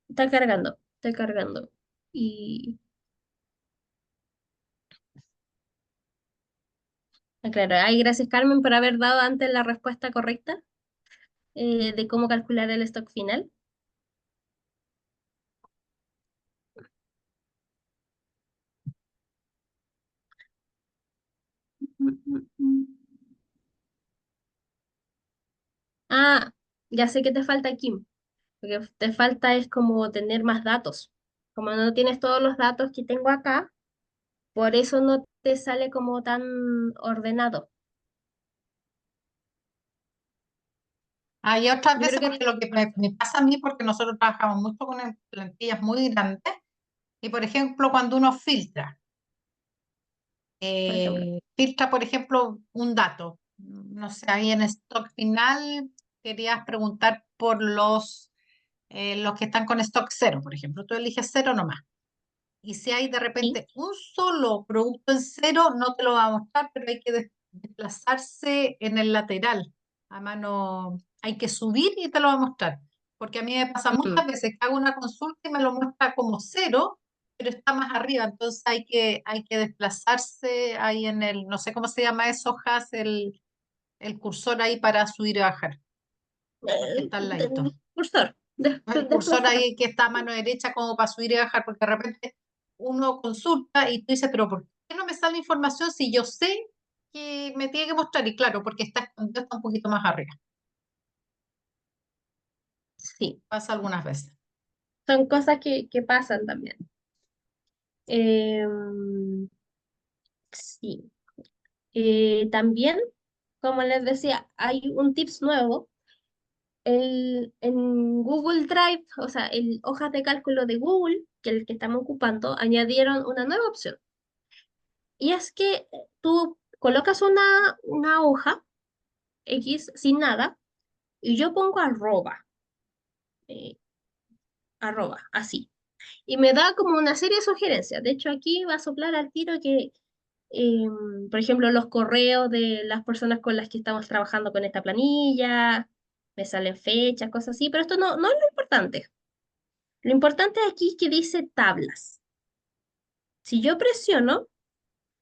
está cargando. Está cargando. Y claro, ay, gracias Carmen por haber dado antes la respuesta correcta de cómo calcular el stock final. Ah, ya sé que te falta, Kim. Lo que te falta es como tener más datos. Como no tienes todos los datos que tengo acá, por eso no te sale como tan ordenado. Hay otras Yo creo veces, que porque lo que me pasa a mí, porque nosotros trabajamos mucho con plantillas muy grandes, y por ejemplo, cuando uno por ejemplo, filtra, por ejemplo, un dato, no sé, ahí en stock final querías preguntar por los que están con stock cero, por ejemplo, tú eliges cero nomás. Y si hay de sí. repente un solo producto en cero, no te lo va a mostrar, pero hay que desplazarse en el lateral. A mano, hay que subir y te lo va a mostrar. Porque a mí me pasa Mm. muchas veces que hago una consulta y me lo muestra como cero, pero está más arriba. Entonces hay que desplazarse ahí en el, no sé cómo se llama eso, Has, el cursor ahí para subir y bajar, porque está al ladito. Cursor, El cursor desplazar. ahí que está a mano derecha como para subir y bajar, porque de repente uno consulta y tú dices, pero ¿por qué no me sale información si yo sé que me tiene que mostrar? Y claro, porque está escondido, está un poquito más arriba. Sí, Pasa algunas veces. son cosas que pasan también. Em, sí. También, como les decía, hay un tips nuevo. En Google Drive, o sea, en hojas de cálculo de Google, que es el que estamos ocupando, añadieron una nueva opción. Y es que tú colocas una hoja X sin nada y yo pongo eh, así. Y me da como una serie de sugerencias. De hecho, aquí va a soplar al tiro que, por ejemplo, los correos de las personas con las que estamos trabajando con esta planilla, me salen fechas, cosas así, pero esto no es lo importante. Lo importante aquí es que dice tablas. Si yo presiono,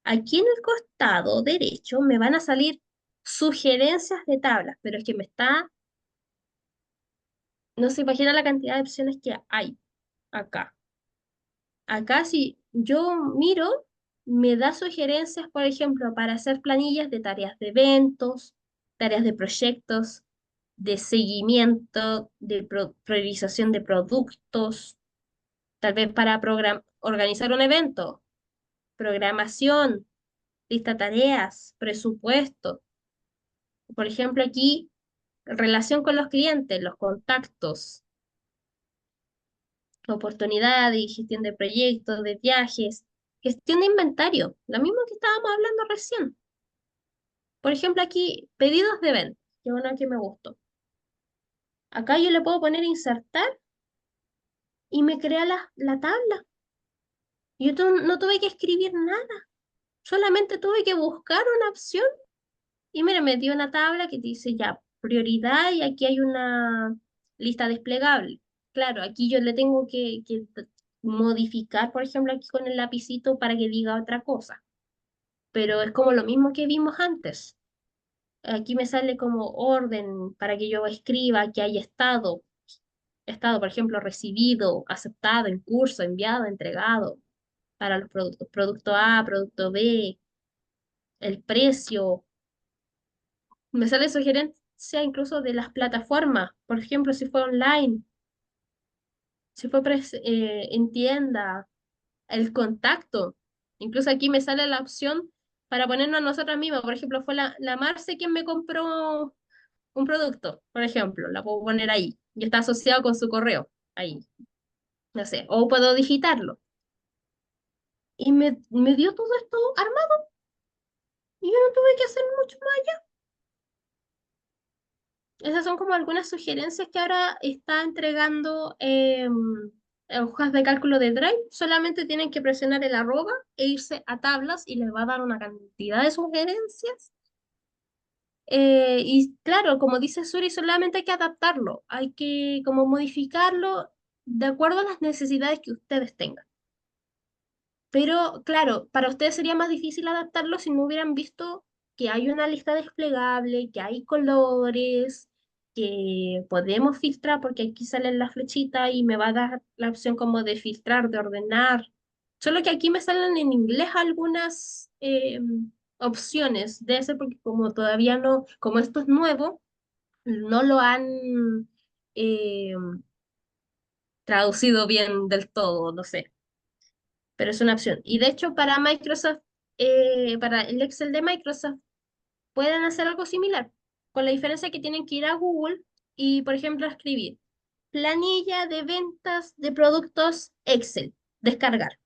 aquí en el costado derecho me van a salir sugerencias de tablas, pero es que no se imagina la cantidad de opciones que hay acá. Acá si yo miro, me da sugerencias, por ejemplo, para hacer planillas de tareas de eventos, tareas de proyectos, de seguimiento, de priorización de productos, tal vez para organizar un evento, programación, lista de tareas, presupuesto. Por ejemplo, aquí, relación con los clientes, los contactos, oportunidades, gestión de proyectos, de viajes, gestión de inventario, lo mismo que estábamos hablando recién. Por ejemplo, aquí, pedidos de venta, que bueno que me gustó. Acá yo le puedo poner insertar y me crea la tabla. Yo no tuve que escribir nada, solamente tuve que buscar una opción y mira, me dio una tabla que dice ya prioridad y aquí hay una lista desplegable. Claro, aquí yo le tengo que modificar, por ejemplo, aquí con el lapicito para que diga otra cosa, pero es como lo mismo que vimos antes. Aquí me sale como orden para que yo escriba que hay estado, por ejemplo, recibido, aceptado, en curso, enviado, entregado para los productos, producto A, producto B, el precio. Me sale sugerencia incluso de las plataformas, por ejemplo, si fue online, si fue en tienda, el contacto. Incluso aquí me sale la opción para ponernos a nosotras mismas. Por ejemplo, fue la Marce quien me compró un producto, por ejemplo, la puedo poner ahí y está asociado con su correo, ahí, no sé, o puedo digitarlo. Y me dio todo esto armado y yo no tuve que hacer mucho más. Esas son como algunas sugerencias que ahora está entregando hojas de cálculo de Drive. Solamente tienen que presionar el arroba e irse a tablas y les va a dar una cantidad de sugerencias. Y claro, como dice Suri, solamente hay que adaptarlo, hay que como modificarlo de acuerdo a las necesidades que ustedes tengan. Pero claro, para ustedes sería más difícil adaptarlo si no hubieran visto que hay una lista desplegable, que hay colores, que podemos filtrar, porque aquí sale la flechita y me va a dar la opción como de filtrar, de ordenar. Solo que aquí me salen en inglés algunas opciones de ese, porque como todavía no, como esto es nuevo, no lo han eh, traducido bien del todo, no sé, pero es una opción. Y de hecho, para Microsoft, para el Excel de Microsoft, pueden hacer algo similar, con la diferencia que tienen que ir a Google y, por ejemplo, escribir planilla de ventas de productos Excel, descargar.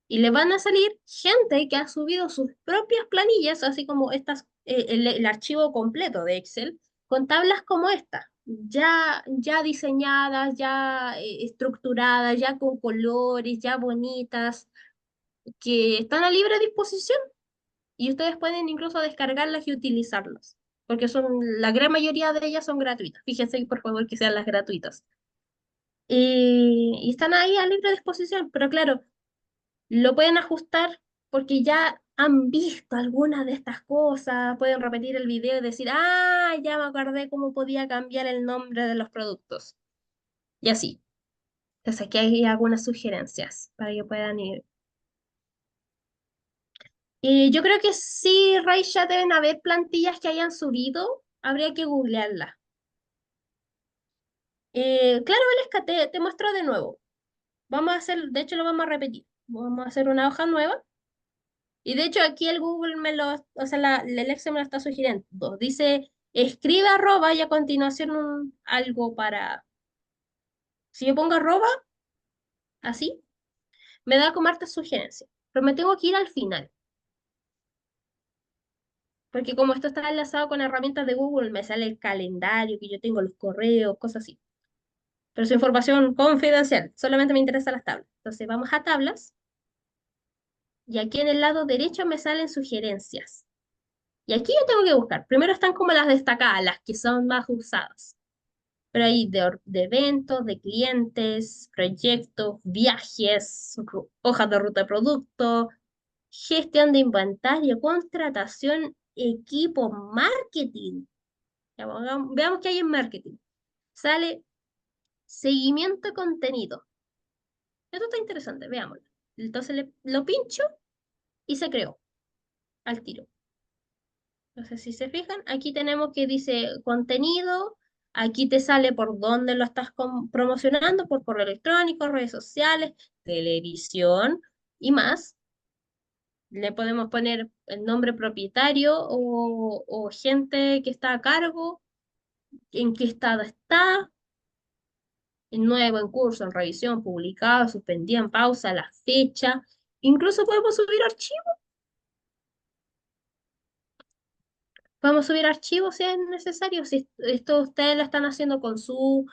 Y le van a salir gente que ha subido sus propias planillas, así como el archivo completo de Excel, con tablas como esta, ya diseñadas, ya estructuradas, ya con colores, ya bonitas, que están a libre disposición y ustedes pueden incluso descargarlas y utilizarlas, porque la gran mayoría de ellas son gratuitas. Fíjense, por favor, que sean las gratuitas. Y están ahí a libre disposición, pero claro, lo pueden ajustar porque ya han visto algunas de estas cosas, pueden repetir el video y decir, ah, ya me acordé cómo podía cambiar el nombre de los productos. Y así. Entonces aquí hay algunas sugerencias para que puedan ir. Y yo creo que sí, Ray, ya deben haber plantillas que hayan subido. Habría que googlearlas. Claro, Valesca, te muestro de nuevo. Vamos a hacer, de hecho lo vamos a repetir. Vamos a hacer una hoja nueva. Y de hecho aquí el Google o sea, el Excel me lo está sugiriendo. Dice, escribe arroba y a continuación algo para... Si yo pongo arroba, así, me da como harta sugerencia. Pero me tengo que ir al final. Porque como esto está enlazado con herramientas de Google, me sale el calendario, que yo tengo los correos, cosas así. Pero es información confidencial, solamente me interesan las tablas. Entonces vamos a tablas y aquí en el lado derecho me salen sugerencias. Y aquí yo tengo que buscar. Primero están como las destacadas, las que son más usadas. Pero hay de eventos, de clientes, proyectos, viajes, hojas de ruta de producto, gestión de inventario, contratación, equipo, marketing. Ya, veamos qué hay en marketing. Sale seguimiento de contenido. Esto está interesante, veámoslo. Entonces lo pincho y se creó al tiro. Entonces, si se fijan, aquí tenemos que dice contenido, aquí te sale por dónde lo estás promocionando, por correo electrónico, redes sociales, televisión y más. Le podemos poner el nombre propietario o gente que está a cargo, en qué estado está, en nuevo, en curso, en revisión, publicado, suspendido, en pausa, la fecha. Incluso podemos subir archivos. Podemos subir archivos si es necesario. Si esto ustedes lo están haciendo con su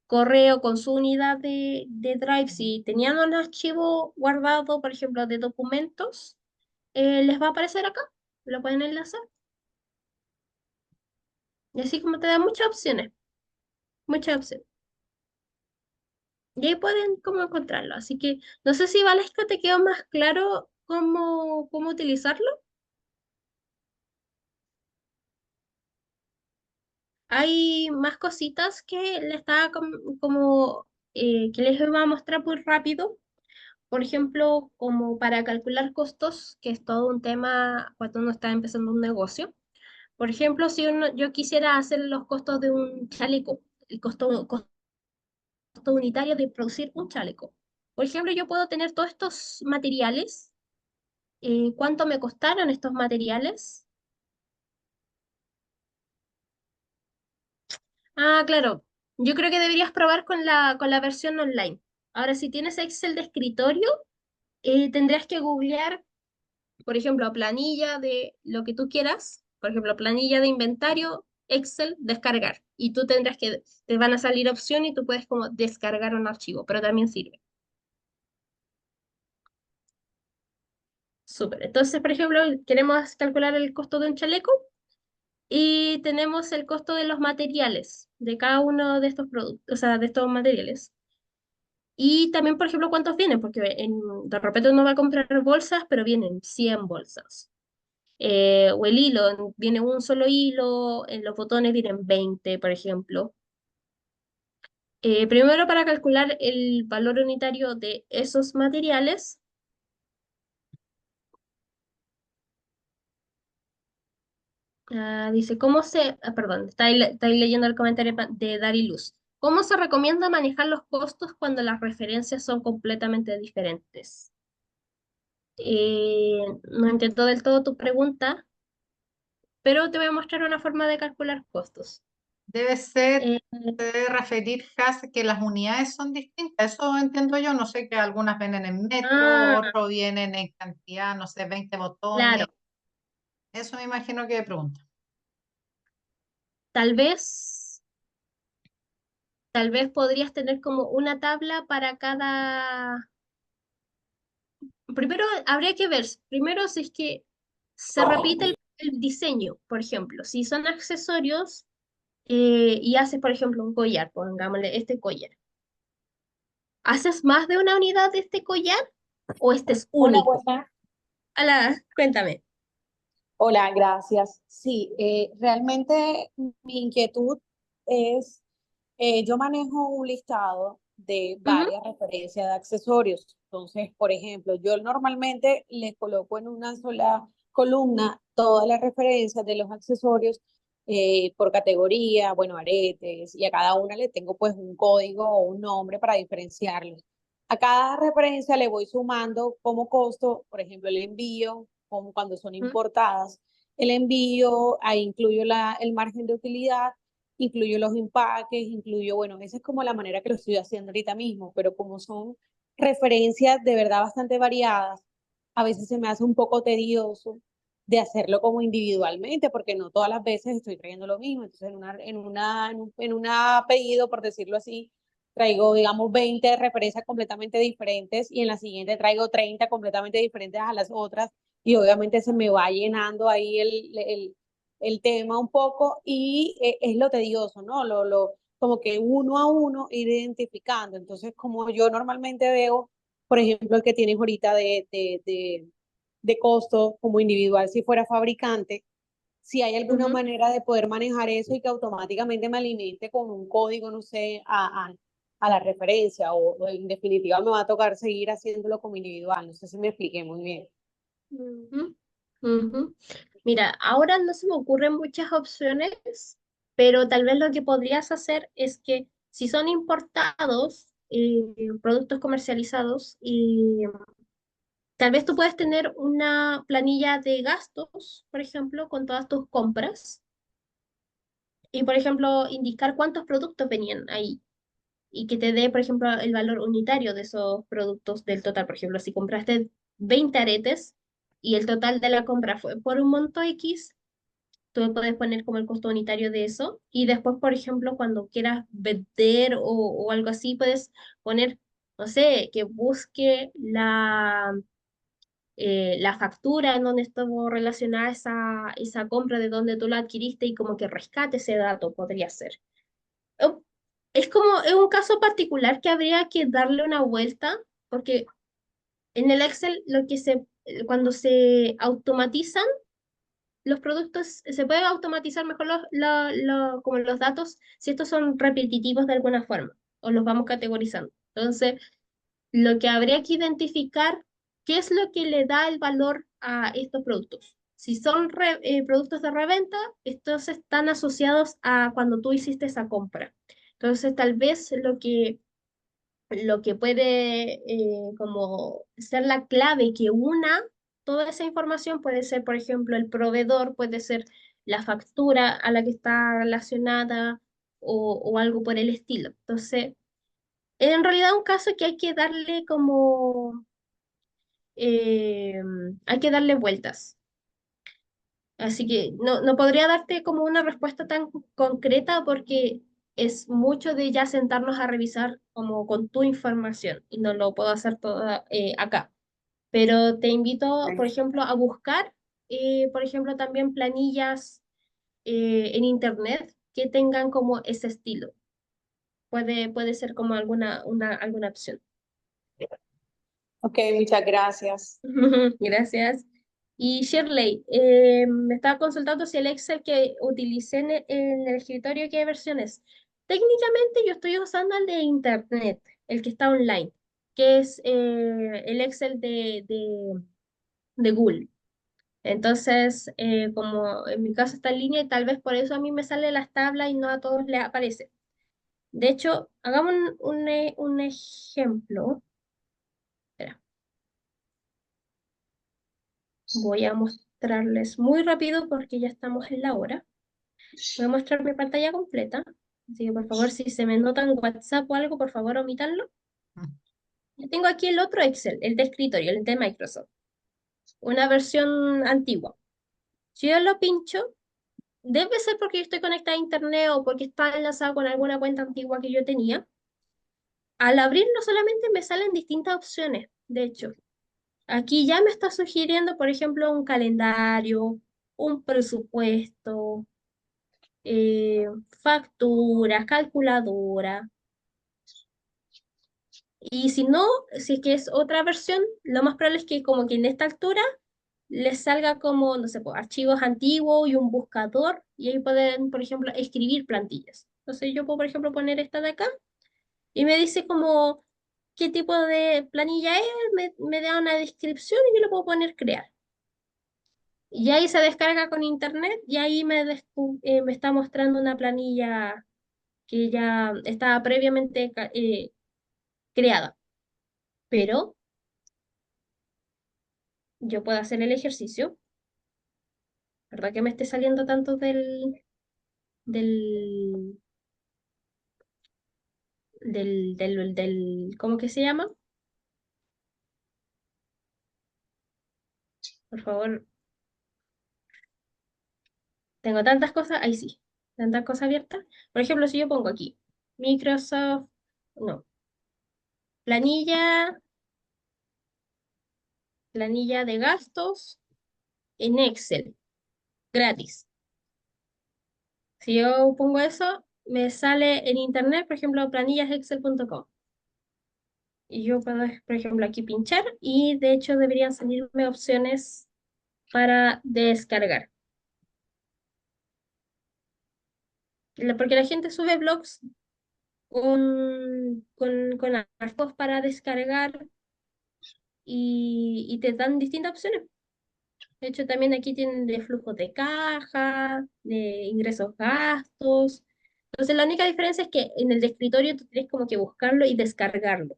correo, con su unidad de Drive, si tenían un archivo guardado, por ejemplo, de documentos, les va a aparecer acá. Lo pueden enlazar. Y así como te da muchas opciones. Muchas opciones. Y ahí pueden cómo encontrarlo. Así que no sé si Valesca te quedó más claro cómo utilizarlo. Hay más cositas que le estaba que les voy a mostrar muy rápido. Por ejemplo, como para calcular costos, que es todo un tema cuando uno está empezando un negocio. Por ejemplo, si yo quisiera hacer los costos de un chaleco, el costo unitario de producir un chaleco. Por ejemplo, yo puedo tener todos estos materiales, cuánto me costaron estos materiales. Ah, claro. Yo creo que deberías probar con la versión online. Ahora, si tienes Excel de escritorio, tendrías que googlear, por ejemplo, planilla de lo que tú quieras. Por ejemplo, planilla de inventario, Excel, descargar. Y tú tendrás te van a salir opciones y tú puedes como descargar un archivo, pero también sirve. Súper. Entonces, por ejemplo, queremos calcular el costo de un chaleco y tenemos el costo de los materiales de cada uno de estos productos, o sea, de estos materiales. Y también, por ejemplo, cuántos vienen, porque de repente uno va a comprar bolsas, pero vienen 100 bolsas. O el hilo, viene un solo hilo, en los botones vienen 20, por ejemplo. Primero, para calcular el valor unitario de esos materiales, dice, perdón, está ahí leyendo el comentario de Dari Luz. ¿Cómo se recomienda manejar los costos cuando las referencias son completamente diferentes? No entiendo del todo tu pregunta, pero te voy a mostrar una forma de calcular costos. Debe ser, Eh, se debe referir, Has, que las unidades son distintas. Eso entiendo yo. No sé que algunas vienen en metro, ah, otros vienen en cantidad, no sé, 20 botones. claro, Eso me imagino que pregunta. tal vez, tal vez podrías tener como una tabla para cada. Primero habría que ver, primero si es que se repite el diseño, por ejemplo, si son accesorios y haces, por ejemplo, un collar, pongámosle este collar. ¿Haces más de una unidad de este collar o este es Hola, único? buenas. Cuéntame. Hola, gracias. Sí, realmente mi inquietud es, yo manejo un listado de Ujú. varias referencias de accesorios. Entonces, por ejemplo, yo normalmente les coloco en una sola columna todas las referencias de los accesorios, por categoría, bueno, aretes, y a cada una le tengo pues un código o un nombre para diferenciarlos. A cada referencia le voy sumando como costo, por ejemplo, el envío, como cuando son ¿Mm? importadas, el envío, ahí incluyo el margen de utilidad, incluyo los empaques, incluyo, bueno, esa es como la manera que lo estoy haciendo ahorita mismo, pero como son referencias de verdad bastante variadas, a veces se me hace un poco tedioso de hacerlo como individualmente, porque no todas las veces estoy trayendo lo mismo. Entonces, en una pedido, por decirlo así, traigo, digamos, 20 referencias completamente diferentes y en la siguiente traigo 30 completamente diferentes a las otras y obviamente se me va llenando ahí el tema un poco y es lo tedioso, ¿no? Como que uno a uno ir identificando. Entonces, como yo normalmente veo, por ejemplo, el que tienes ahorita de costo como individual si fuera fabricante, si hay alguna Ujú. manera de poder manejar eso y que automáticamente me alimente con un código, no sé, a la referencia o en definitiva me va a tocar seguir haciéndolo como individual. No sé si me expliqué muy bien. Ujú, ujú. Mira, ahora no se me ocurren muchas opciones, pero tal vez lo que podrías hacer es que si son importados, productos comercializados, y tal vez tú puedes tener una planilla de gastos, por ejemplo, con todas tus compras, y por ejemplo, indicar cuántos productos venían ahí y que te dé, por ejemplo, el valor unitario de esos productos del total. Por ejemplo, si compraste 20 aretes y el total de la compra fue por un monto X, tú puedes poner como el costo unitario de eso. Y después, por ejemplo, cuando quieras vender o algo así, puedes poner, no sé, que busque la factura en donde estuvo relacionada esa compra, de donde tú la adquiriste y como que rescate ese dato, podría ser. Oh, es como, es un caso particular que habría que darle una vuelta, porque en el Excel cuando se automatizan los productos, se puede automatizar mejor como los datos si estos son repetitivos de alguna forma, o los vamos categorizando. Entonces, lo que habría que identificar, qué es lo que le da el valor a estos productos. Si son productos de reventa, estos están asociados a cuando tú hiciste esa compra. Entonces, tal vez lo que puede como ser la clave que una toda esa información puede ser, por ejemplo, el proveedor, puede ser la factura a la que está relacionada o algo por el estilo. Entonces, en realidad un caso que hay que darle como, eh, hay que darle vueltas. Así que no podría darte como una respuesta tan concreta porque es mucho de ya sentarnos a revisar como con tu información y no lo puedo hacer toda acá. Pero te invito, por ejemplo, a buscar, por ejemplo, también planillas en internet que tengan como ese estilo. Puede ser como alguna opción. Ok, muchas gracias. Gracias. Y Shirley, me estaba consultando si el Excel que utilicé en el escritorio, ¿qué versión es? Técnicamente yo estoy usando el de Internet, el que está online, que es el Excel de Google. Entonces, como en mi caso está en línea y tal vez por eso a mí me salen las tablas y no a todos les aparece. De hecho, hagamos un ejemplo. Espera. Voy a mostrarles muy rápido porque ya estamos en la hora. Voy a mostrar mi pantalla completa. Así que por favor, si se me nota en WhatsApp o algo, por favor, omítanlo. Yo tengo aquí el otro Excel, el de escritorio, el de Microsoft, una versión antigua. Si yo lo pincho, debe ser porque yo estoy conectada a internet o porque está enlazado con alguna cuenta antigua que yo tenía. Al abrirlo solamente me salen distintas opciones. De hecho, aquí ya me está sugiriendo, por ejemplo, un calendario, un presupuesto, eh, facturas, calculadora. Y si no, si es que es otra versión, lo más probable es que como que en esta altura les salga como, no sé, pues, archivos antiguos y un buscador, y ahí pueden, por ejemplo, escribir plantillas. Entonces yo puedo, por ejemplo, poner esta de acá y me dice como qué tipo de planilla es, me da una descripción y yo le puedo poner crear. Y ahí se descarga con internet y ahí me está mostrando una planilla que ya estaba previamente creada. Pero yo puedo hacer el ejercicio, ¿verdad? Que me esté saliendo tanto del, ¿cómo que se llama? Por favor, tengo tantas cosas, ahí sí, tantas cosas abiertas. Por ejemplo, si yo pongo aquí, Microsoft, no, planilla, planilla de gastos en Excel, gratis. Si yo pongo eso, me sale en internet, por ejemplo, planillasexcel.com. Y yo puedo, por ejemplo, aquí pinchar y de hecho deberían salirme opciones para descargar. Porque la gente sube blogs con archivos para descargar y te dan distintas opciones. De hecho, también aquí tienen de flujo de caja, de ingresos, gastos. Entonces, la única diferencia es que en el de escritorio tú tienes como que buscarlo y descargarlo.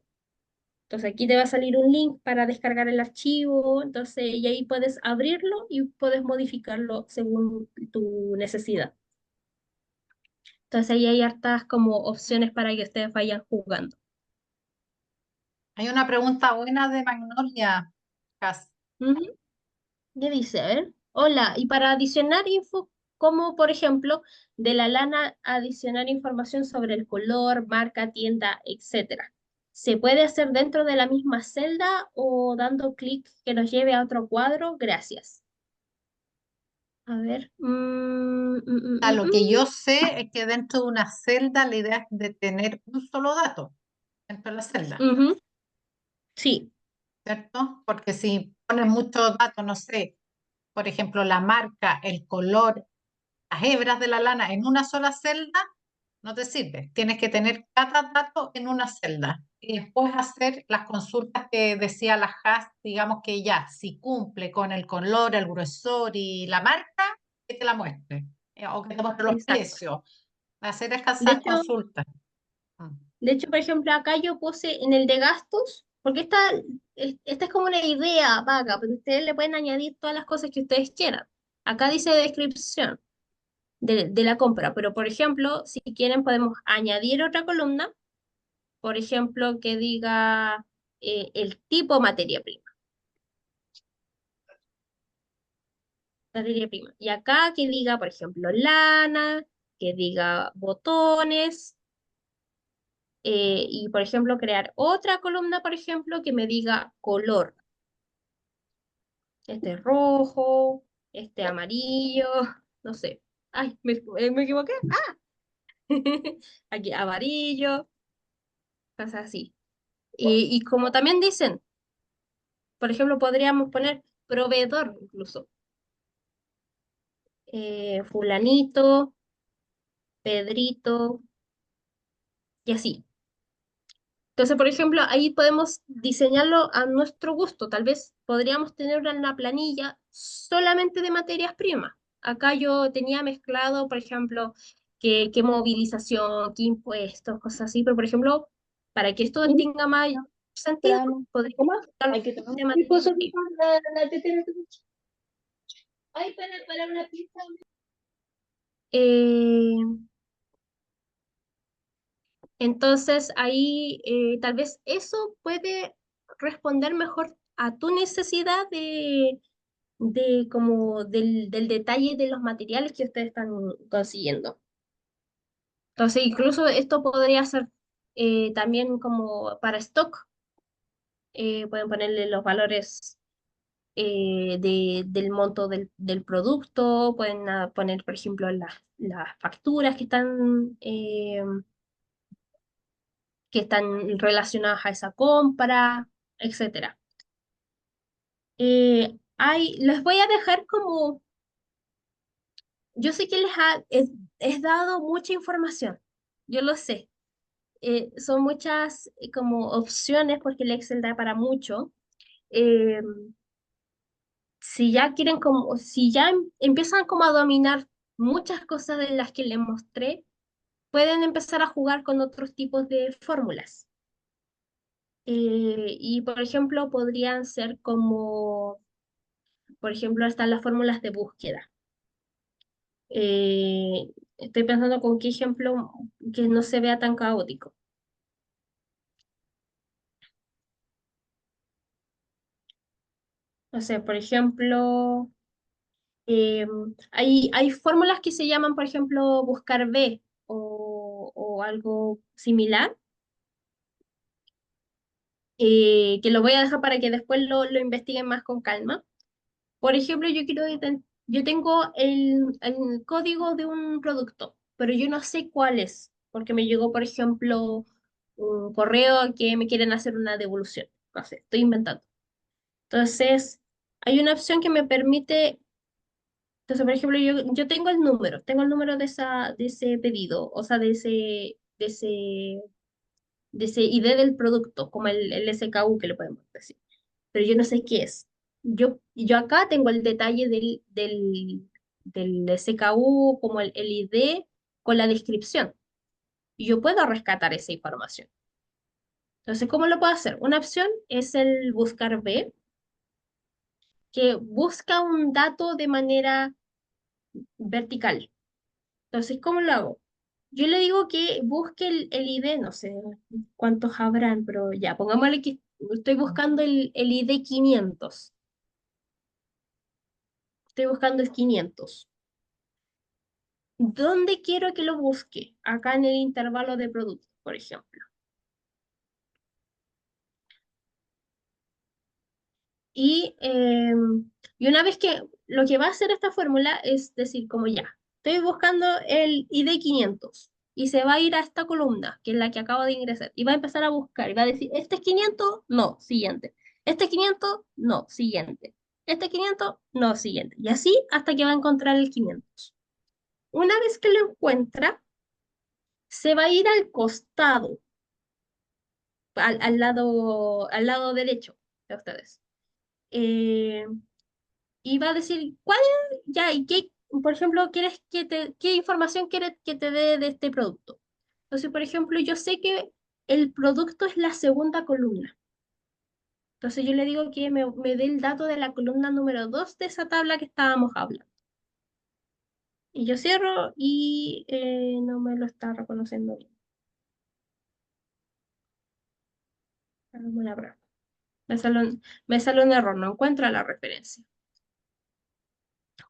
Entonces, aquí te va a salir un link para descargar el archivo. Entonces, y ahí puedes abrirlo y puedes modificarlo según tu necesidad. Entonces, ahí hay hartas como opciones para que ustedes vayan jugando. Hay una pregunta buena de Magnolia, Cas. Ujú. ¿Qué dice? A ver. Hola, y para adicionar info, como por ejemplo, de la lana adicionar información sobre el color, marca, tienda, etcétera. ¿Se puede hacer dentro de la misma celda o dando clic que nos lleve a otro cuadro? Gracias. A ver. Lo que yo sé es que dentro de una celda la idea es de tener un solo dato dentro de la celda, Ujú. Sí. ¿cierto? Porque si pones muchos datos, no sé, por ejemplo, la marca, el color, las hebras de la lana en una sola celda, no te sirve. Tienes que tener cada dato en una celda y después hacer las consultas que decía la Has, digamos que ya, si cumple con el color, el gruesor y la marca, que te la muestre. O que te muestre los Exacto. precios. Hacer De esas hecho, consultas. Mm. de hecho, por ejemplo, acá yo puse en el de gastos, porque esta es como una idea vaga, pero ustedes le pueden añadir todas las cosas que ustedes quieran. Acá dice descripción de la compra, pero por ejemplo, si quieren podemos añadir otra columna, por ejemplo, que diga el tipo materia prima. Y acá que diga, por ejemplo, lana, que diga botones, y por ejemplo, crear otra columna, por ejemplo, que me diga color. Este rojo, este amarillo, no sé. Ay, me equivoqué. Ah, aquí amarillo, cosas así. Y como también dicen, por ejemplo, podríamos poner proveedor incluso. Fulanito, Pedrito, y así. Entonces, por ejemplo, ahí podemos diseñarlo a nuestro gusto. Tal vez podríamos tener una planilla solamente de materias primas. Acá yo tenía mezclado, por ejemplo, qué movilización, qué impuestos, cosas así. Pero, por ejemplo, para que esto Y tenga más sentido, temprano. podríamos ¿Cómo? mezclarlo Hay que tomar de un tipo materias primas. la tetera. Ay, para una pizza. Eh, entonces, ahí tal vez eso puede responder mejor a tu necesidad de como del detalle de los materiales que ustedes están consiguiendo. Entonces, incluso esto podría ser también como para stock. Pueden ponerle los valores del monto del producto, pueden poner, por ejemplo, las facturas que están relacionadas a esa compra, etcétera. Les voy a dejar como yo sé que les dado mucha información, yo lo sé. Son muchas como opciones porque el Excel da para mucho. Eh, si ya quieren como, si ya empiezan como a dominar muchas cosas de las que les mostré, pueden empezar a jugar con otros tipos de fórmulas. Y por ejemplo, podrían ser como, por ejemplo, están las fórmulas de búsqueda. Estoy pensando con qué ejemplo que no se vea tan caótico. No sé, por ejemplo, eh, hay fórmulas que se llaman, por ejemplo, buscar B o algo similar, que lo voy a dejar para que después lo investiguen más con calma. Por ejemplo, yo tengo el código de un producto, pero yo no sé cuál es, porque me llegó, por ejemplo, un correo que me quieren hacer una devolución. No sé, estoy inventando. Entonces, hay una opción que me permite, entonces, por ejemplo, yo tengo el número de ese pedido, o sea, de ese ID del producto, como el SKU que le podemos decir, pero yo no sé qué es. Yo acá tengo el detalle del SKU, como el ID con la descripción, y yo puedo rescatar esa información. Entonces, ¿cómo lo puedo hacer? Una opción es el buscar B, que busca un dato de manera vertical. Entonces, ¿cómo lo hago? Yo le digo que busque el ID, no sé cuántos habrán, pero ya, pongámosle que estoy buscando el ID 500. Estoy buscando el 500. ¿Dónde quiero que lo busque? Acá en el intervalo de productos, por ejemplo. Y, y una vez que lo que va a hacer esta fórmula es decir, como ya, estoy buscando el ID 500 y se va a ir a esta columna, que es la que acabo de ingresar, y va a empezar a buscar y va a decir, ¿este es 500? No, siguiente. ¿Este es 500? No, siguiente. ¿Este es 500? No, siguiente. Y así hasta que va a encontrar el 500. Una vez que lo encuentra, se va a ir al costado, al lado derecho de ustedes. Eh, y va a decir, ¿cuál? Ya, ¿y qué, por ejemplo, quieres qué información quieres que te dé de este producto? Entonces, por ejemplo, yo sé que el producto es la segunda columna. Entonces yo le digo que me dé el dato de la columna número 2 de esa tabla que estábamos hablando. Y yo cierro y no me lo está reconociendo bien. Hagamos una prueba. Me sale un error, no encuentra la referencia.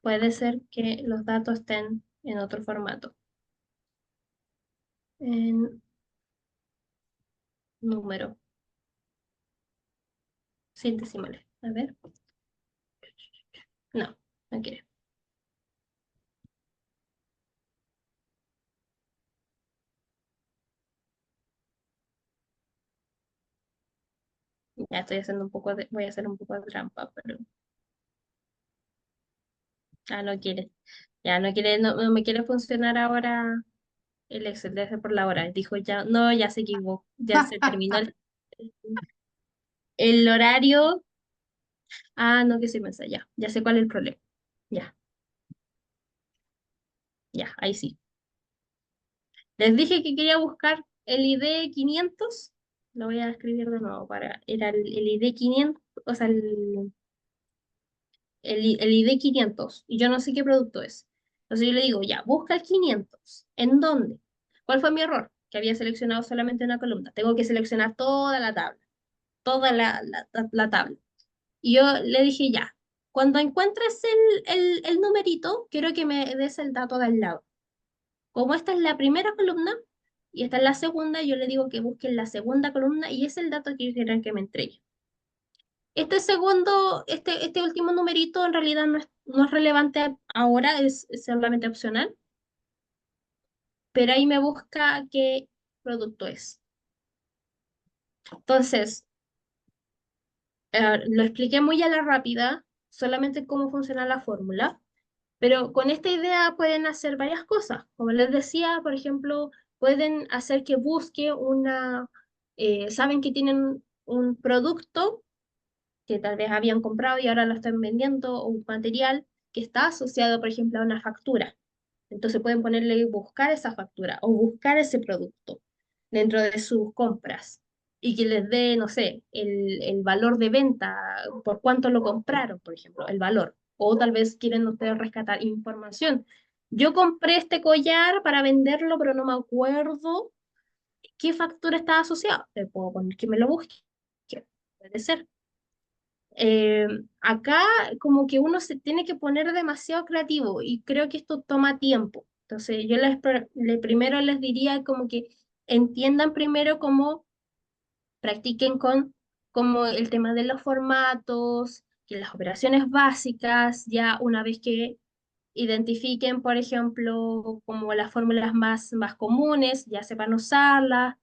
Puede ser que los datos estén en otro formato. En número, sin decimales. A ver. No, no quiere. Ya estoy haciendo un poco voy a hacer un poco de trampa, pero no quiere. Ya no quiere, no me quiere funcionar ahora el Excel, debe ser por la hora. Dijo ya, no, ya se equivocó, ya se terminó el horario. No, que se me ya sé cuál es el problema. Ya, ya, ahí sí. Les dije que quería buscar el ID 500. Lo voy a escribir de nuevo era el ID 500, o sea, el ID 500 y yo no sé qué producto es. Entonces yo le digo, ya, busca el 500. ¿En dónde? ¿Cuál fue mi error? Que había seleccionado solamente una columna. Tengo que seleccionar toda la tabla, toda la tabla. Y yo le dije, ya, cuando encuentres el numerito, quiero que me des el dato del lado. Como esta es la primera columna y esta es la segunda, yo le digo que busque la segunda columna y es el dato que yo quiero que me entregue. Este último numerito en realidad no es relevante ahora, es solamente opcional, pero ahí me busca qué producto es. Entonces, lo expliqué muy a la rápida, solamente cómo funciona la fórmula, pero con esta idea pueden hacer varias cosas. Como les decía, por ejemplo, pueden hacer que busque saben que tienen un producto que tal vez habían comprado y ahora lo están vendiendo, o un material que está asociado, por ejemplo, a una factura. Entonces pueden ponerle buscar esa factura o buscar ese producto dentro de sus compras y que les dé, no sé, el valor de venta, por cuánto lo compraron, por ejemplo, el valor. O tal vez quieren ustedes rescatar información. Yo compré este collar para venderlo, pero no me acuerdo qué factura estaba asociada. Te puedo poner que me lo busque. Puede ser. Eh, Acá como que uno se tiene que poner demasiado creativo y creo que esto toma tiempo. Entonces yo primero les diría como que entiendan primero cómo practiquen con como el tema de los formatos, que las operaciones básicas, ya una vez que identifiquen, por ejemplo, como las fórmulas más comunes, ya sepan usarlas,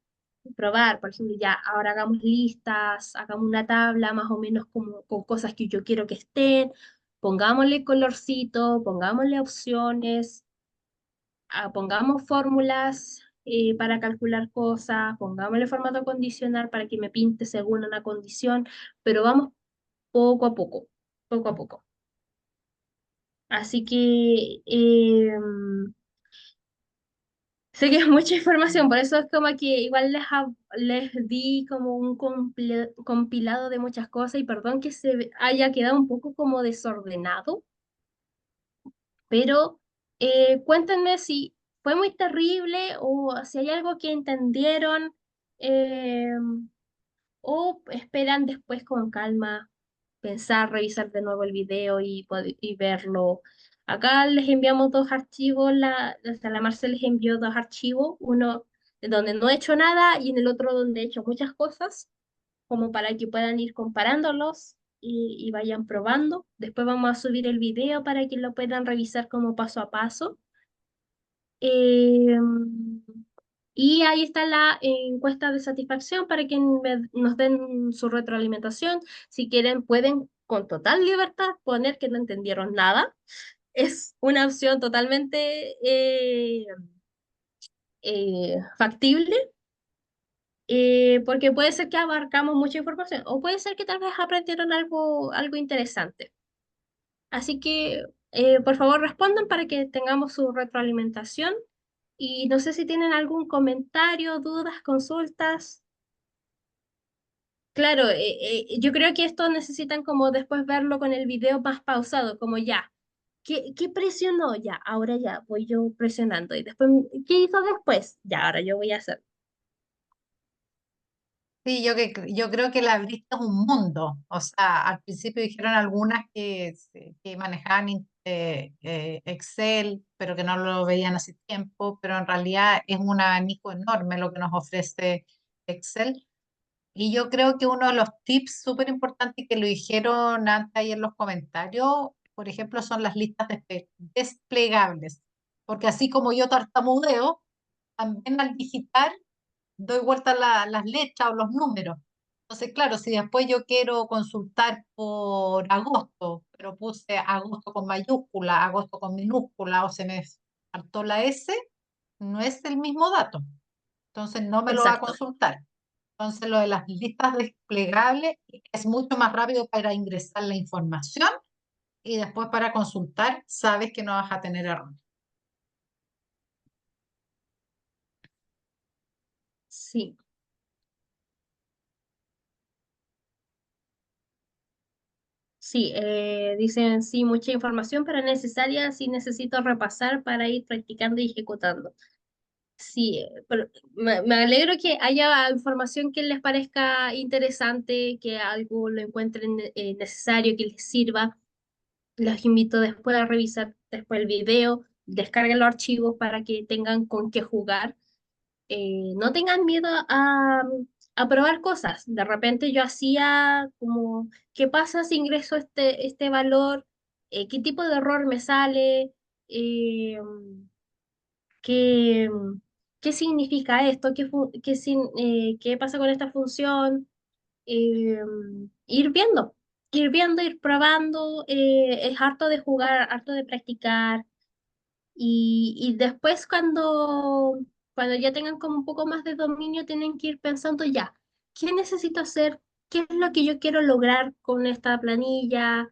probar, por ejemplo, ya ahora hagamos listas, hagamos una tabla más o menos como con cosas que yo quiero que estén, pongámosle colorcito, pongámosle opciones, pongamos fórmulas para calcular cosas, pongámosle formato condicional para que me pinte según una condición, pero vamos poco a poco, poco a poco. Así que sé que es mucha información, por eso es como que igual les di como un compilado de muchas cosas y perdón que haya quedado un poco como desordenado, pero cuéntenme si fue muy terrible o si hay algo que entendieron, eh, o esperan después con calma pensar, revisar de nuevo el video y verlo. Acá les enviamos dos archivos, la Marcel les envió dos archivos, uno donde no he hecho nada y en el otro donde he hecho muchas cosas, como para que puedan ir comparándolos y vayan probando. Después vamos a subir el video para que lo puedan revisar como paso a paso. Eh, y ahí está la encuesta de satisfacción para que nos den su retroalimentación. Si quieren, pueden con total libertad poner que no entendieron nada. Es una opción totalmente factible, porque puede ser que abarcamos mucha información o puede ser que tal vez aprendieron algo interesante. Así que, por favor, respondan para que tengamos su retroalimentación. Y no sé si tienen algún comentario, dudas, consultas. Claro, yo creo que esto necesitan como después verlo con el video más pausado, como ya. ¿Qué presionó? Ya, ahora ya voy yo presionando. Y después, ¿qué hizo después? Ya, ahora yo voy a hacer. Sí, yo creo que la lista es un mundo. O sea, al principio dijeron algunas que manejaban Excel, pero que no lo veían hace tiempo, pero en realidad es un abanico enorme lo que nos ofrece Excel. Y yo creo que uno de los tips súper importantes que lo dijeron antes ahí en los comentarios, por ejemplo, son las listas desplegables. Porque así como yo tartamudeo, también al digitar doy vuelta las letras o los números. Entonces, claro, si después yo quiero consultar por agosto, pero puse agosto con mayúscula, agosto con minúscula, o se me faltó la S, no es el mismo dato. Entonces, no me lo va a Exacto. consultar. Entonces, lo de las listas desplegables es mucho más rápido para ingresar la información y después para consultar, sabes que no vas a tener error. Sí. Sí, dicen sí, mucha información, pero necesaria si necesito repasar para ir practicando y ejecutando. Sí, pero me alegro que haya información que les parezca interesante, que algo lo encuentren necesario, que les sirva. Los invito después a revisar después el video, descarguen los archivos para que tengan con qué jugar. No tengan miedo a probar cosas. De repente yo hacía como, ¿qué pasa si ingreso este valor? ¿Qué tipo de error me sale? Eh, ¿qué, qué significa esto? ¿Qué pasa con esta función? Eh, ir viendo, ir probando. Es harto de jugar, harto de practicar. Y después cuando ya tengan como un poco más de dominio, tienen que ir pensando ya, ¿qué necesito hacer? qué es lo que yo quiero lograr con esta planilla,